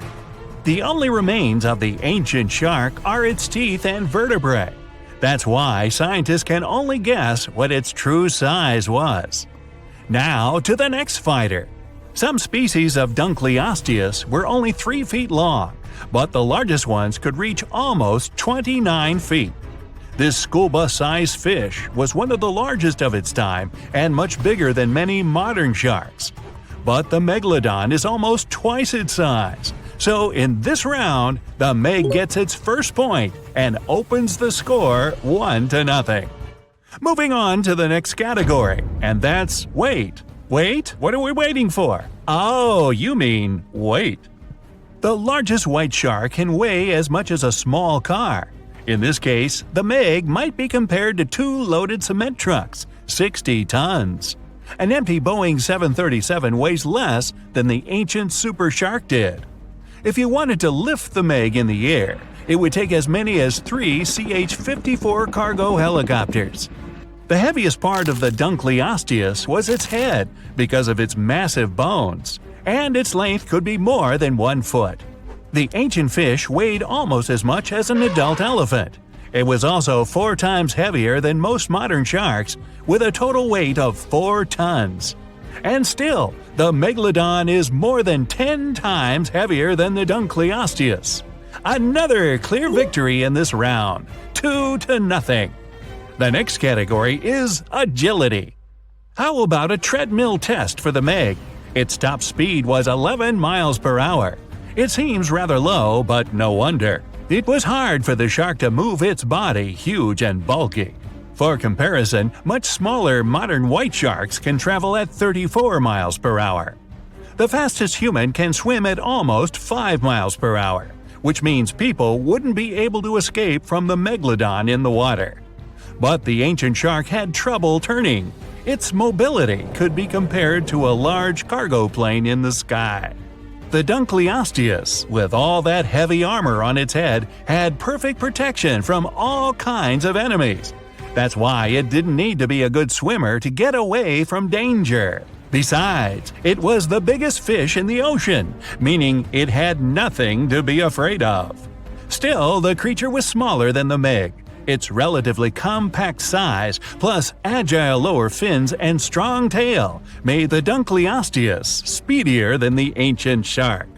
B: The only remains of the ancient shark are its teeth and vertebrae. That's why scientists can only guess what its true size was. Now to the next fighter. Some species of Dunkleosteus were only 3 feet long, but the largest ones could reach almost 29 feet. This school bus-sized fish was one of the largest of its time and much bigger than many modern sharks. But the Megalodon is almost twice its size. So in this round, the Meg gets its first point and opens the score 1-0. Moving on to the next category, and that's weight. Wait, what are we waiting for? Oh, you mean weight. The largest white shark can weigh as much as a small car. In this case, the Meg might be compared to 2 loaded cement trucks, 60 tons. An empty Boeing 737 weighs less than the ancient super shark did. If you wanted to lift the Meg in the air, it would take as many as 3 CH-54 cargo helicopters. The heaviest part of the Dunkleosteus was its head because of its massive bones, and its length could be more than 1 foot. The ancient fish weighed almost as much as an adult elephant. It was also 4 times heavier than most modern sharks, with a total weight of 4 tons. And still, the Megalodon is more than 10 times heavier than the Dunkleosteus. Another clear victory in this round, 2-0. The next category is agility. How about a treadmill test for the Meg? Its top speed was 11 miles per hour. It seems rather low, but no wonder. It was hard for the shark to move its body huge and bulky. For comparison, much smaller modern white sharks can travel at 34 miles per hour. The fastest human can swim at almost 5 miles per hour, which means people wouldn't be able to escape from the Megalodon in the water. But the ancient shark had trouble turning. Its mobility could be compared to a large cargo plane in the sky. The Dunkleosteus, with all that heavy armor on its head, had perfect protection from all kinds of enemies. That's why it didn't need to be a good swimmer to get away from danger. Besides, it was the biggest fish in the ocean, meaning it had nothing to be afraid of. Still, the creature was smaller than the Meg. Its relatively compact size, plus agile lower fins and strong tail, made the Dunkleosteus speedier than the ancient shark.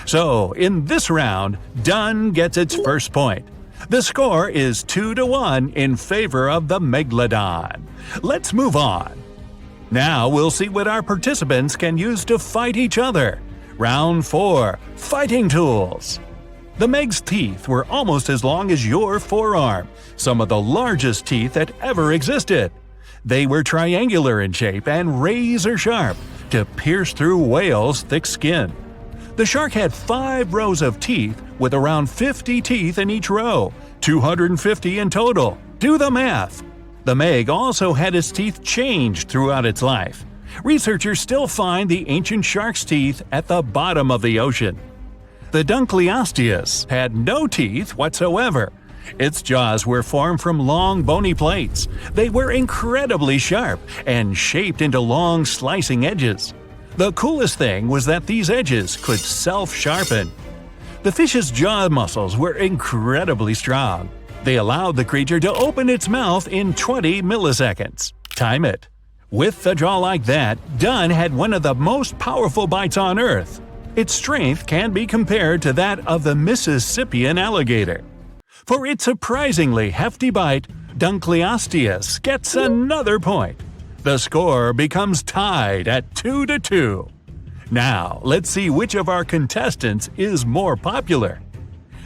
B: So, in this round, Dun gets its first point. The score is 2-1 in favor of the Megalodon. Let's move on. Now we'll see what our participants can use to fight each other. Round 4. Fighting Tools. The Meg's teeth were almost as long as your forearm, some of the largest teeth that ever existed. They were triangular in shape and razor sharp to pierce through whales' thick skin. The shark had 5 rows of teeth with around 50 teeth in each row, 250 in total. Do the math! The Meg also had its teeth changed throughout its life. Researchers still find the ancient shark's teeth at the bottom of the ocean. The Dunkleosteus had no teeth whatsoever. Its jaws were formed from long bony plates. They were incredibly sharp and shaped into long slicing edges. The coolest thing was that these edges could self-sharpen. The fish's jaw muscles were incredibly strong. They allowed the creature to open its mouth in 20 milliseconds. Time it. With a jaw like that, Dunn had one of the most powerful bites on Earth. Its strength can be compared to that of the Mississippian alligator. For its surprisingly hefty bite, Dunkleosteus gets another point. The score becomes tied at 2-2. Now, let's see which of our contestants is more popular.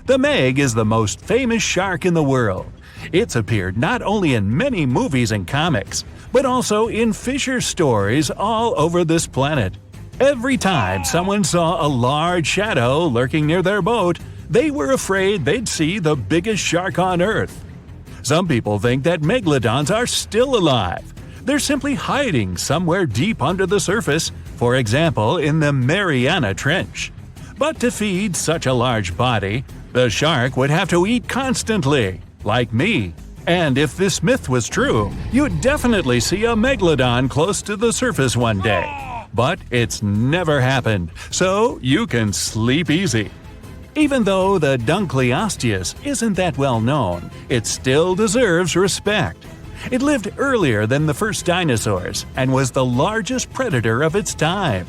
B: The Meg is the most famous shark in the world. It's appeared not only in many movies and comics, but also in fisher stories all over this planet. Every time someone saw a large shadow lurking near their boat, they were afraid they'd see the biggest shark on Earth. Some people think that megalodons are still alive. They're simply hiding somewhere deep under the surface, for example in the Mariana Trench. But to feed such a large body, the shark would have to eat constantly, like me. And if this myth was true, you'd definitely see a megalodon close to the surface one day. But it's never happened, so you can sleep easy. Even though the Dunkleosteus isn't that well known, it still deserves respect. It lived earlier than the first dinosaurs and was the largest predator of its time.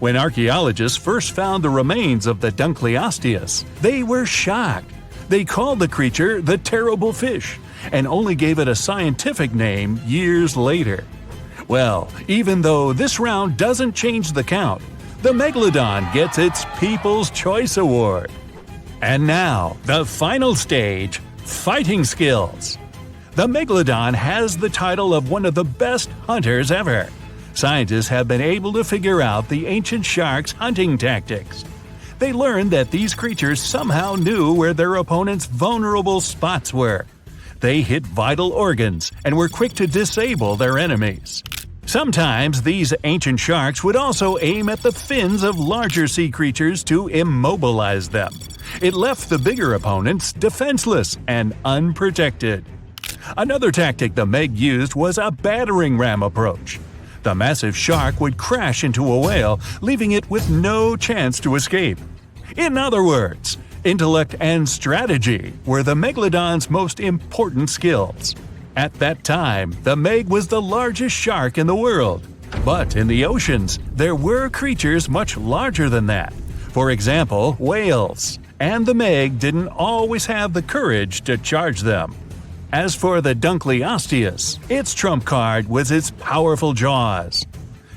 B: When archaeologists first found the remains of the Dunkleosteus, they were shocked. They called the creature the terrible fish and only gave it a scientific name years later. Well, even though this round doesn't change the count, the Megalodon gets its People's Choice Award. And now, the final stage, fighting skills. The Megalodon has the title of one of the best hunters ever. Scientists have been able to figure out the ancient sharks' hunting tactics. They learned that these creatures somehow knew where their opponents' vulnerable spots were. They hit vital organs and were quick to disable their enemies. Sometimes these ancient sharks would also aim at the fins of larger sea creatures to immobilize them. It left the bigger opponents defenseless and unprotected. Another tactic the Meg used was a battering ram approach. The massive shark would crash into a whale, leaving it with no chance to escape. In other words, intellect and strategy were the Megalodon's most important skills. At that time, the Meg was the largest shark in the world. But in the oceans, there were creatures much larger than that. For example, whales. And the Meg didn't always have the courage to charge them. As for the Dunkleosteus, its trump card was its powerful jaws.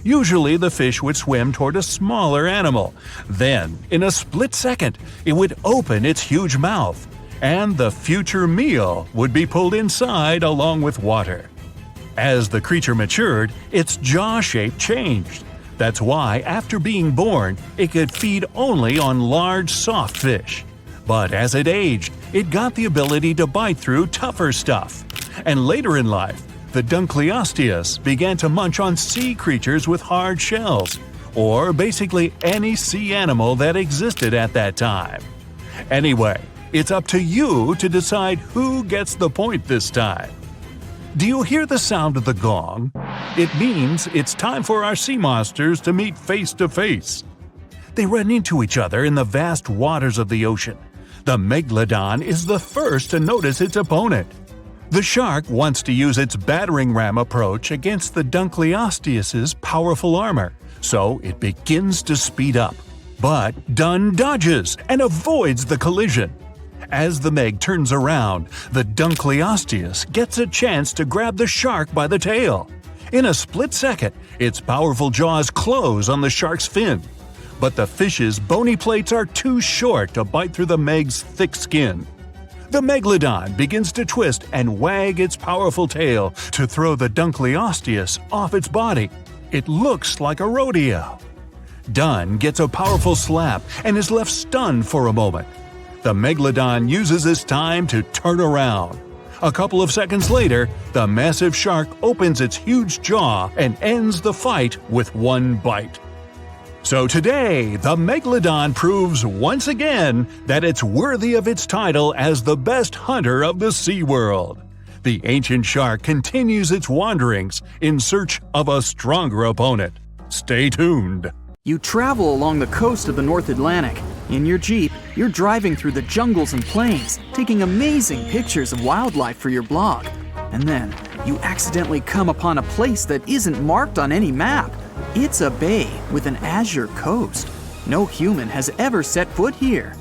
B: Usually the fish would swim toward a smaller animal. Then, in a split second, it would open its huge mouth, and the future meal would be pulled inside along with water. As the creature matured, its jaw shape changed. That's why, after being born, it could feed only on large, soft fish. But as it aged, it got the ability to bite through tougher stuff. And later in life, the Dunkleosteus began to munch on sea creatures with hard shells, or basically any sea animal that existed at that time. Anyway, it's up to you to decide who gets the point this time. Do you hear the sound of the gong? It means it's time for our sea monsters to meet face to face. They run into each other in the vast waters of the ocean. The Megalodon is the first to notice its opponent. The shark wants to use its battering ram approach against the Dunkleosteus's powerful armor, so it begins to speed up. But Dunn dodges and avoids the collision. As the Meg turns around, the Dunkleosteus gets a chance to grab the shark by the tail. In a split second, its powerful jaws close on the shark's fin. But the fish's bony plates are too short to bite through the Meg's thick skin. The Megalodon begins to twist and wag its powerful tail to throw the Dunkleosteus off its body. It looks like a rodeo. Dunn gets a powerful slap and is left stunned for a moment. The Megalodon uses this time to turn around. A couple of seconds later, the massive shark opens its huge jaw and ends the fight with one bite. So today, the Megalodon proves once again that it's worthy of its title as the best hunter of the SeaWorld. The ancient shark continues its wanderings in search of a stronger opponent. Stay tuned.
A: You travel along the coast of the North Atlantic. In your Jeep, you're driving through the jungles and plains, taking amazing pictures of wildlife for your blog. And then, you accidentally come upon a place that isn't marked on any map. It's a bay with an azure coast. No human has ever set foot here.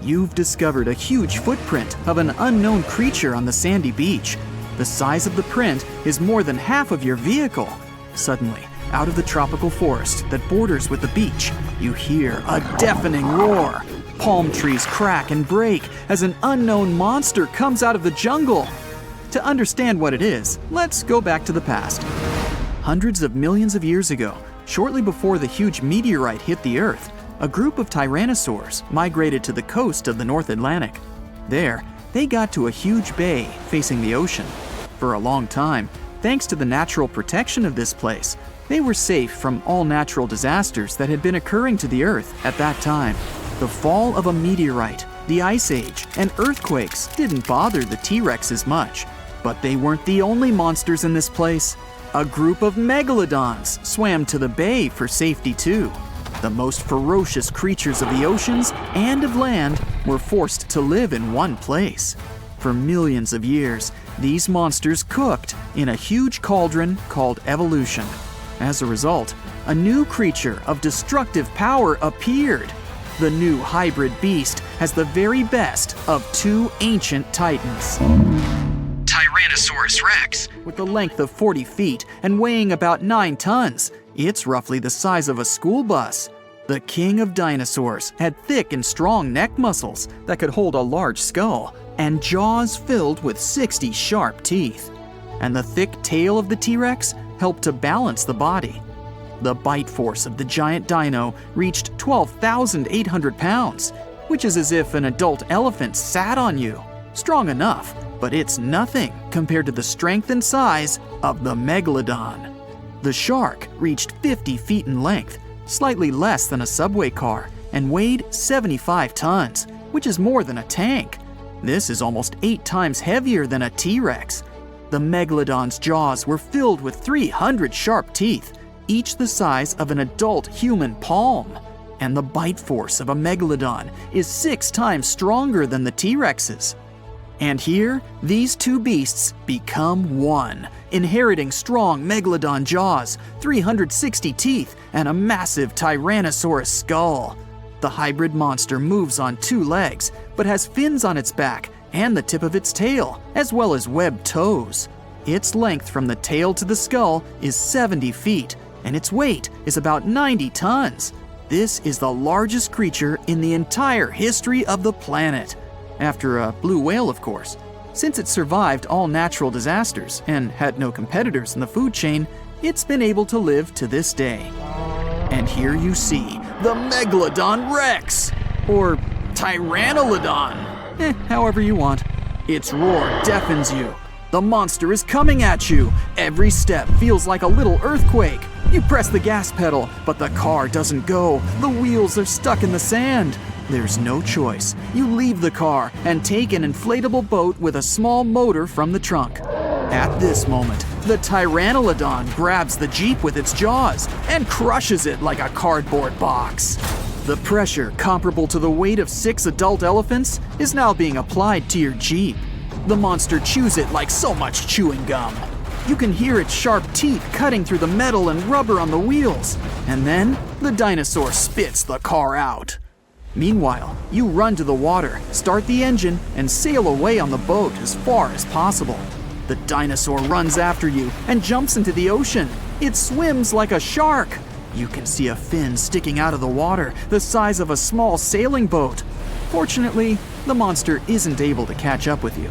A: You've discovered a huge footprint of an unknown creature on the sandy beach. The size of the print is more than half of your vehicle. Suddenly, out of the tropical forest that borders with the beach, you hear a deafening roar. Palm trees crack and break as an unknown monster comes out of the jungle. To understand what it is, let's go back to the past. Hundreds of millions of years ago, shortly before the huge meteorite hit the Earth, a group of tyrannosaurs migrated to the coast of the North Atlantic. There, they got to a huge bay facing the ocean. For a long time, thanks to the natural protection of this place, they were safe from all natural disasters that had been occurring to the Earth at that time. The fall of a meteorite, the Ice Age, and earthquakes didn't bother the T-Rexes much. But they weren't the only monsters in this place. A group of megalodons swam to the bay for safety too. The most ferocious creatures of the oceans and of land were forced to live in one place. For millions of years, these monsters cooked in a huge cauldron called evolution. As a result, a new creature of destructive power appeared. The new hybrid beast has the very best of two ancient titans. Tyrannosaurus rex. With a length of 40 feet and weighing about 9 tons, it's roughly the size of a school bus. The king of dinosaurs had thick and strong neck muscles that could hold a large skull, and jaws filled with 60 sharp teeth. And the thick tail of the T-Rex helped to balance the body. The bite force of the giant dino reached 12,800 pounds, which is as if an adult elephant sat on you. Strong enough, but it's nothing compared to the strength and size of the Megalodon. The shark reached 50 feet in length, slightly less than a subway car, and weighed 75 tons, which is more than a tank. This is almost 8 times heavier than a T-Rex. The Megalodon's jaws were filled with 300 sharp teeth, each the size of an adult human palm. And the bite force of a Megalodon is 6 times stronger than the T-Rex's. And here, these two beasts become one, inheriting strong Megalodon jaws, 360 teeth, and a massive Tyrannosaurus skull. The hybrid monster moves on 2 legs, but has fins on its back and the tip of its tail, as well as webbed toes. Its length from the tail to the skull is 70 feet, and its weight is about 90 tons. This is the largest creature in the entire history of the planet. After a blue whale, of course. Since it survived all natural disasters and had no competitors in the food chain, it's been able to live to this day. And here you see the Megalodon Rex, or Tyrannolodon, however you want. Its roar deafens you. The monster is coming at you. Every step feels like a little earthquake. You press the gas pedal, but the car doesn't go. The wheels are stuck in the sand. There's no choice. You leave the car and take an inflatable boat with a small motor from the trunk. At this moment, the Tyrannolodon grabs the Jeep with its jaws and crushes it like a cardboard box. The pressure, comparable to the weight of 6 adult elephants, is now being applied to your Jeep. The monster chews it like so much chewing gum. You can hear its sharp teeth cutting through the metal and rubber on the wheels. And then, the dinosaur spits the car out. Meanwhile, you run to the water, start the engine, and sail away on the boat as far as possible. The dinosaur runs after you and jumps into the ocean. It swims like a shark. You can see a fin sticking out of the water, the size of a small sailing boat. Fortunately, the monster isn't able to catch up with you.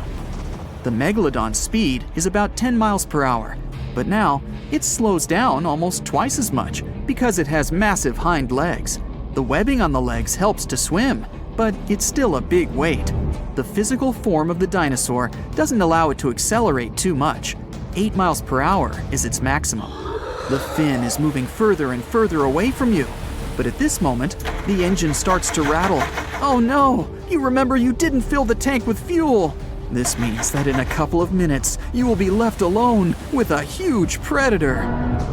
A: The Megalodon's speed is about 10 miles per hour, but now it slows down almost twice as much because it has massive hind legs. The webbing on the legs helps to swim, but it's still a big weight. The physical form of the dinosaur doesn't allow it to accelerate too much. 8 miles per hour is its maximum. The fin is moving further and further away from you. But at this moment, the engine starts to rattle. Oh no! You remember you didn't fill the tank with fuel! This means that in a couple of minutes, you will be left alone with a huge predator.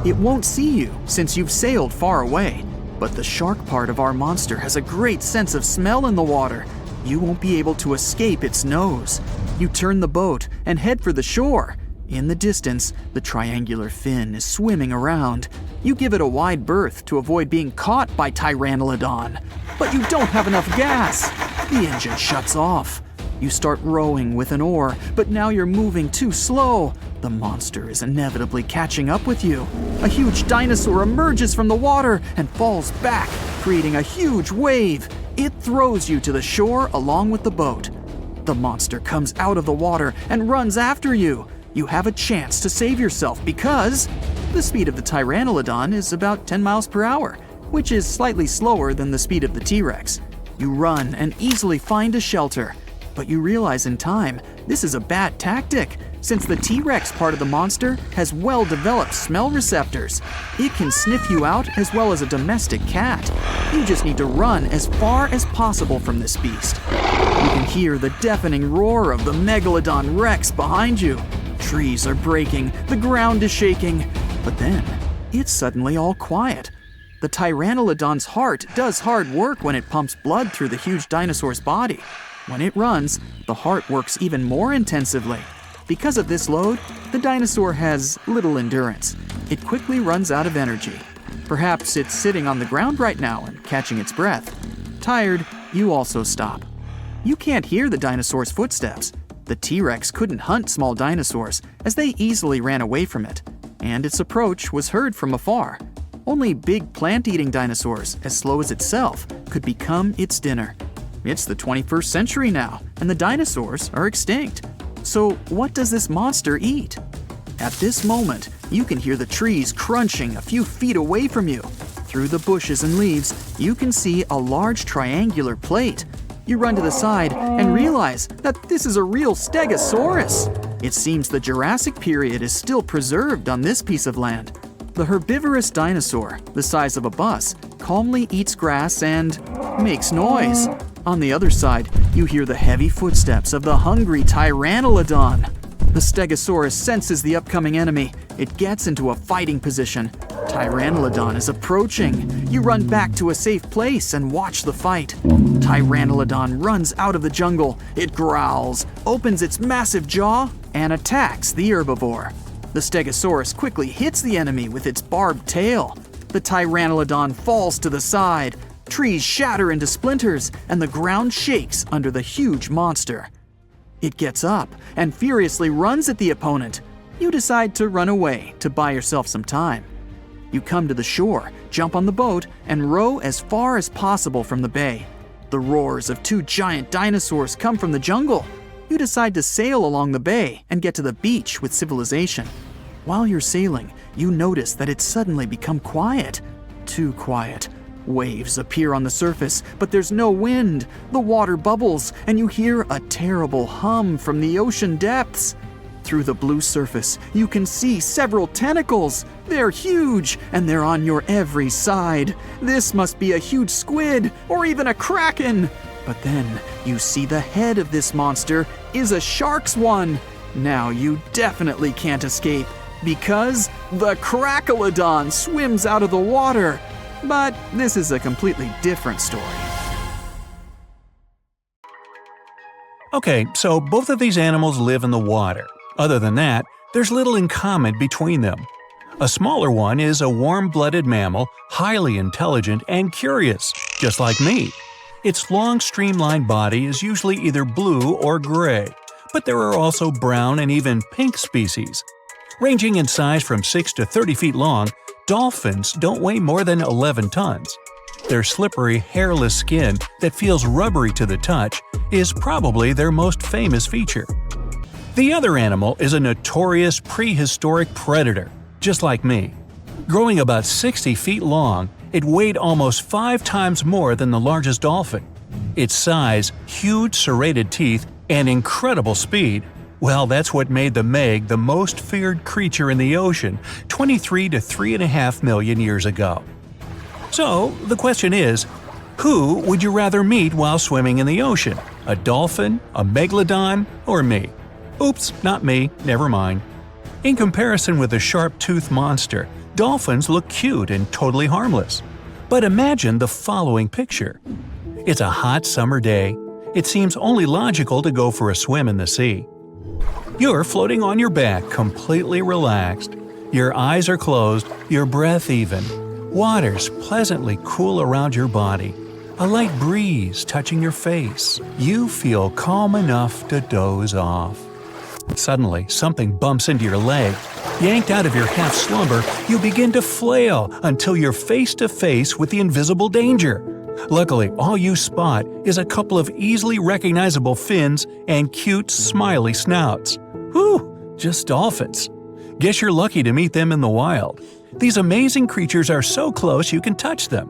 A: It won't see you since you've sailed far away, but the shark part of our monster has a great sense of smell in the water. You won't be able to escape its nose. You turn the boat and head for the shore. In the distance, the triangular fin is swimming around. You give it a wide berth to avoid being caught by Pteranodon. But you don't have enough gas. The engine shuts off. You start rowing with an oar, but now you're moving too slow. The monster is inevitably catching up with you. A huge dinosaur emerges from the water and falls back, creating a huge wave. It throws you to the shore along with the boat. The monster comes out of the water and runs after you. You have a chance to save yourself because the speed of the Pteranodon is about 10 miles per hour, which is slightly slower than the speed of the T-Rex. You run and easily find a shelter, but you realize in time this is a bad tactic since the T-Rex part of the monster has well-developed smell receptors. It can sniff you out as well as a domestic cat. You just need to run as far as possible from this beast. You can hear the deafening roar of the Megalodon Rex behind you. Trees are breaking, the ground is shaking, but then it's suddenly all quiet. The Pteranodon's heart does hard work when it pumps blood through the huge dinosaur's body. When it runs, the heart works even more intensively. Because of this load, the dinosaur has little endurance. It quickly runs out of energy. Perhaps it's sitting on the ground right now and catching its breath. Tired, you also stop. You can't hear the dinosaur's footsteps. The T-Rex couldn't hunt small dinosaurs, as they easily ran away from it, and its approach was heard from afar. Only big plant-eating dinosaurs, as slow as itself, could become its dinner. It's the 21st century now, and the dinosaurs are extinct. So what does this monster eat? At this moment, you can hear the trees crunching a few feet away from you. Through the bushes and leaves, you can see a large triangular plate. You run to the side and realize that this is a real stegosaurus. It seems the Jurassic period is still preserved on this piece of land. The herbivorous dinosaur, the size of a bus, calmly eats grass and makes noise. On the other side, you hear the heavy footsteps of the hungry Pteranodon. The Stegosaurus senses the upcoming enemy. It gets into a fighting position. Pteranodon is approaching. You run back to a safe place and watch the fight. Pteranodon runs out of the jungle. It growls, opens its massive jaw, and attacks the herbivore. The Stegosaurus quickly hits the enemy with its barbed tail. The Pteranodon falls to the side. Trees shatter into splinters, and the ground shakes under the huge monster. It gets up and furiously runs at the opponent. You decide to run away to buy yourself some time. You come to the shore, jump on the boat, and row as far as possible from the bay. The roars of two giant dinosaurs come from the jungle. You decide to sail along the bay and get to the beach with civilization. While you're sailing, you notice that it's suddenly become quiet. Too quiet. Waves appear on the surface, but there's no wind. The water bubbles, and you hear a terrible hum from the ocean depths. Through the blue surface, you can see several tentacles. They're huge, and they're on your every side. This must be a huge squid, or even a kraken. But then, you see the head of this monster is a shark's one. Now you definitely can't escape, because the Crocodile swims out of the water. But this is a completely different story.
B: Okay, so both of these animals live in the water. Other than that, there's little in common between them. A smaller one is a warm-blooded mammal, highly intelligent and curious, just like me. Its long, streamlined body is usually either blue or gray, but there are also brown and even pink species. Ranging in size from 6 to 30 feet long, dolphins don't weigh more than 11 tons. Their slippery, hairless skin that feels rubbery to the touch is probably their most famous feature. The other animal is a notorious prehistoric predator, just like me. Growing about 60 feet long, it weighed almost 5 times more than the largest dolphin. Its size, huge serrated teeth, and incredible speed, well, that's what made the Meg the most feared creature in the ocean 23 to 3.5 million years ago. So, the question is, who would you rather meet while swimming in the ocean? A dolphin, a megalodon, or me? Oops, not me, never mind. In comparison with a sharp-toothed monster, dolphins look cute and totally harmless. But imagine the following picture. It's a hot summer day. It seems only logical to go for a swim in the sea. You're floating on your back, completely relaxed. Your eyes are closed, your breath even. Water's pleasantly cool around your body. A light breeze touching your face. You feel calm enough to doze off. Suddenly, something bumps into your leg. Yanked out of your half-slumber, you begin to flail until you're face-to-face with the invisible danger. Luckily, all you spot is a couple of easily recognizable fins and cute, smiley snouts. Whew, just dolphins. Guess you're lucky to meet them in the wild. These amazing creatures are so close you can touch them.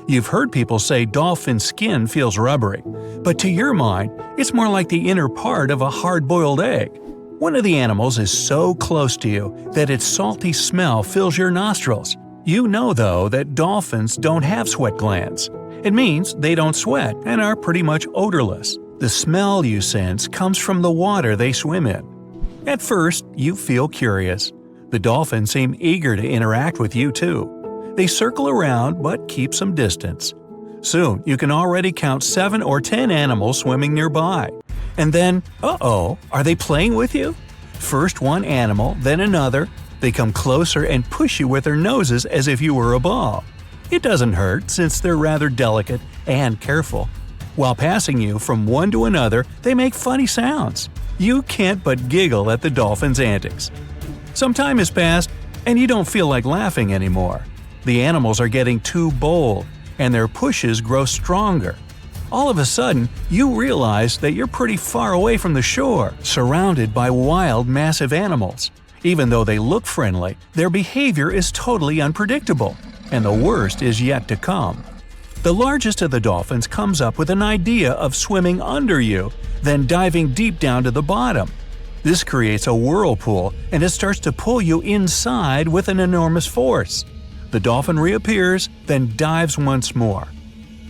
B: You've heard people say dolphin skin feels rubbery, but to your mind, it's more like the inner part of a hard-boiled egg. One of the animals is so close to you that its salty smell fills your nostrils. You know, though, that dolphins don't have sweat glands. It means they don't sweat and are pretty much odorless. The smell you sense comes from the water they swim in. At first, you feel curious. The dolphins seem eager to interact with you, too. They circle around but keep some distance. Soon, you can already count 7 or 10 animals swimming nearby. And then, uh-oh, are they playing with you? First one animal, then another. They come closer and push you with their noses as if you were a ball. It doesn't hurt since they're rather delicate and careful. While passing you from one to another, they make funny sounds. You can't but giggle at the dolphins' antics. Some time has passed, and you don't feel like laughing anymore. The animals are getting too bold, and their pushes grow stronger. All of a sudden, you realize that you're pretty far away from the shore, surrounded by wild, massive animals. Even though they look friendly, their behavior is totally unpredictable, and the worst is yet to come. The largest of the dolphins comes up with an idea of swimming under you, then diving deep down to the bottom. This creates a whirlpool, and it starts to pull you inside with an enormous force. The dolphin reappears, then dives once more.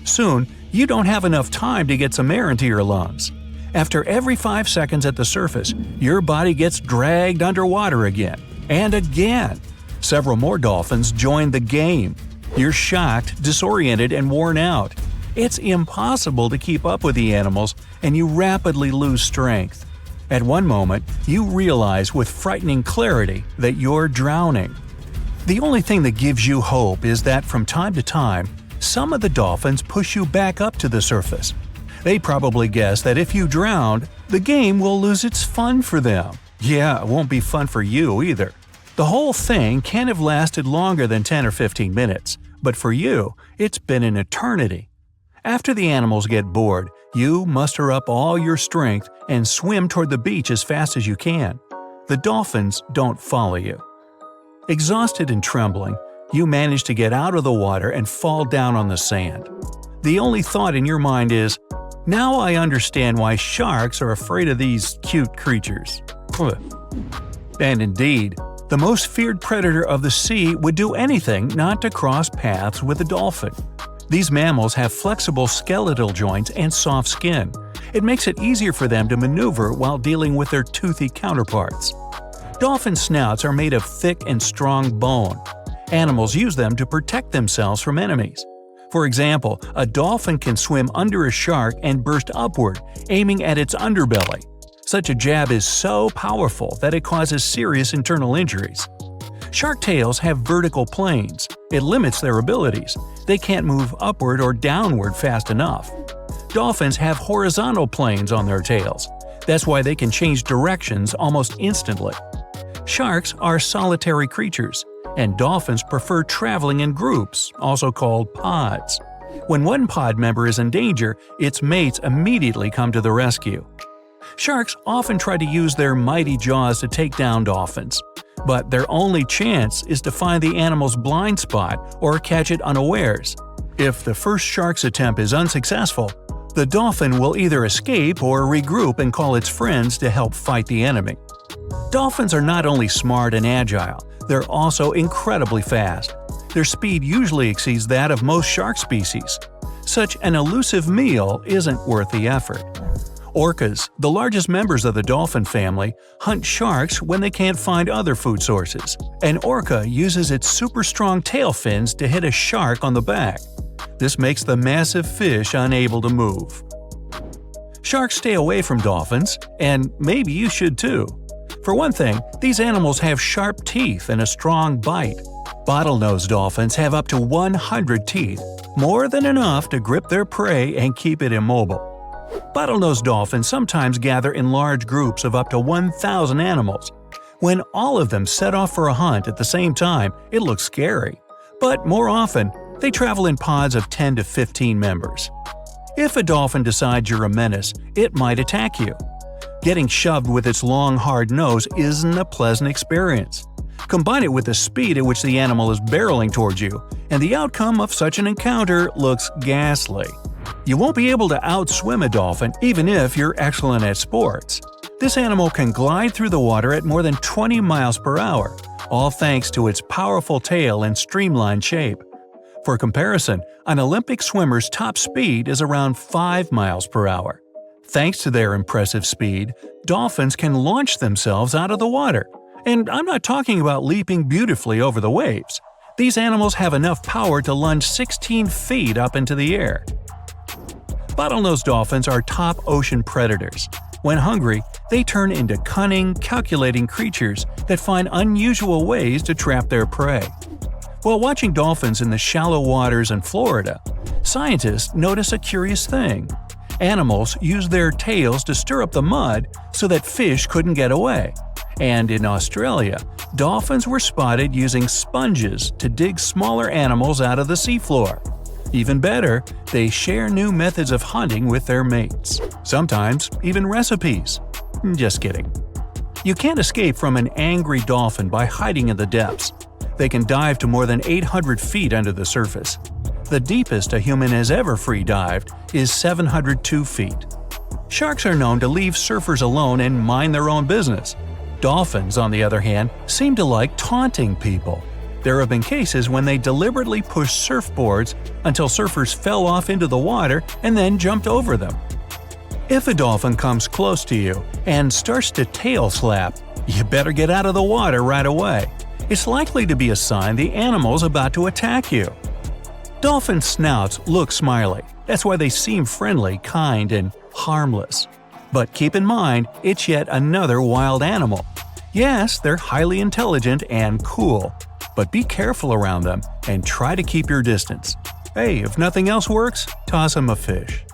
B: Soon, you don't have enough time to get some air into your lungs. After every 5 seconds at the surface, your body gets dragged underwater again, and again. Several more dolphins join the game. You're shocked, disoriented, and worn out. It's impossible to keep up with the animals, and you rapidly lose strength. At one moment, you realize with frightening clarity that you're drowning. The only thing that gives you hope is that from time to time, some of the dolphins push you back up to the surface. They probably guess that if you drowned, the game will lose its fun for them. Yeah, it won't be fun for you either. The whole thing can't have lasted longer than 10 or 15 minutes, but for you, it's been an eternity. After the animals get bored, you muster up all your strength and swim toward the beach as fast as you can. The dolphins don't follow you. Exhausted and trembling, you manage to get out of the water and fall down on the sand. The only thought in your mind is, now I understand why sharks are afraid of these cute creatures. And indeed, the most feared predator of the sea would do anything not to cross paths with a dolphin. These mammals have flexible skeletal joints and soft skin. It makes it easier for them to maneuver while dealing with their toothy counterparts. Dolphin snouts are made of thick and strong bone. Animals use them to protect themselves from enemies. For example, a dolphin can swim under a shark and burst upward, aiming at its underbelly. Such a jab is so powerful that it causes serious internal injuries. Shark tails have vertical planes. It limits their abilities. They can't move upward or downward fast enough. Dolphins have horizontal planes on their tails. That's why they can change directions almost instantly. Sharks are solitary creatures, and dolphins prefer traveling in groups, also called pods. When one pod member is in danger, its mates immediately come to the rescue. Sharks often try to use their mighty jaws to take down dolphins, but their only chance is to find the animal's blind spot or catch it unawares. If the first shark's attempt is unsuccessful, the dolphin will either escape or regroup and call its friends to help fight the enemy. Dolphins are not only smart and agile, they're also incredibly fast. Their speed usually exceeds that of most shark species. Such an elusive meal isn't worth the effort. Orcas, the largest members of the dolphin family, hunt sharks when they can't find other food sources. An orca uses its super strong tail fins to hit a shark on the back. This makes the massive fish unable to move. Sharks stay away from dolphins, and maybe you should too. For one thing, these animals have sharp teeth and a strong bite. Bottlenose dolphins have up to 100 teeth, more than enough to grip their prey and keep it immobile. Bottlenose dolphins sometimes gather in large groups of up to 1,000 animals. When all of them set off for a hunt at the same time, it looks scary. But more often, they travel in pods of 10 to 15 members. If a dolphin decides you're a menace, it might attack you. Getting shoved with its long, hard nose isn't a pleasant experience. Combine it with the speed at which the animal is barreling towards you, and the outcome of such an encounter looks ghastly. You won't be able to outswim a dolphin even if you're excellent at sports. This animal can glide through the water at more than 20 miles per hour, all thanks to its powerful tail and streamlined shape. For comparison, an Olympic swimmer's top speed is around 5 miles per hour. Thanks to their impressive speed, dolphins can launch themselves out of the water. And I'm not talking about leaping beautifully over the waves. These animals have enough power to lunge 16 feet up into the air. Bottlenose dolphins are top ocean predators. When hungry, they turn into cunning, calculating creatures that find unusual ways to trap their prey. While watching dolphins in the shallow waters in Florida, scientists notice a curious thing. Animals use their tails to stir up the mud so that fish couldn't get away. And in Australia, dolphins were spotted using sponges to dig smaller animals out of the seafloor. Even better, they share new methods of hunting with their mates. Sometimes even recipes. Just kidding. You can't escape from an angry dolphin by hiding in the depths. They can dive to more than 800 feet under the surface. The deepest a human has ever free-dived is 702 feet. Sharks are known to leave surfers alone and mind their own business. Dolphins, on the other hand, seem to like taunting people. There have been cases when they deliberately pushed surfboards until surfers fell off into the water and then jumped over them. If a dolphin comes close to you and starts to tail slap, you better get out of the water right away. It's likely to be a sign the animal's about to attack you. Dolphin snouts look smiley. That's why they seem friendly, kind, and harmless. But keep in mind, it's yet another wild animal. Yes, they're highly intelligent and cool, but be careful around them and try to keep your distance. Hey, if nothing else works, toss them a fish.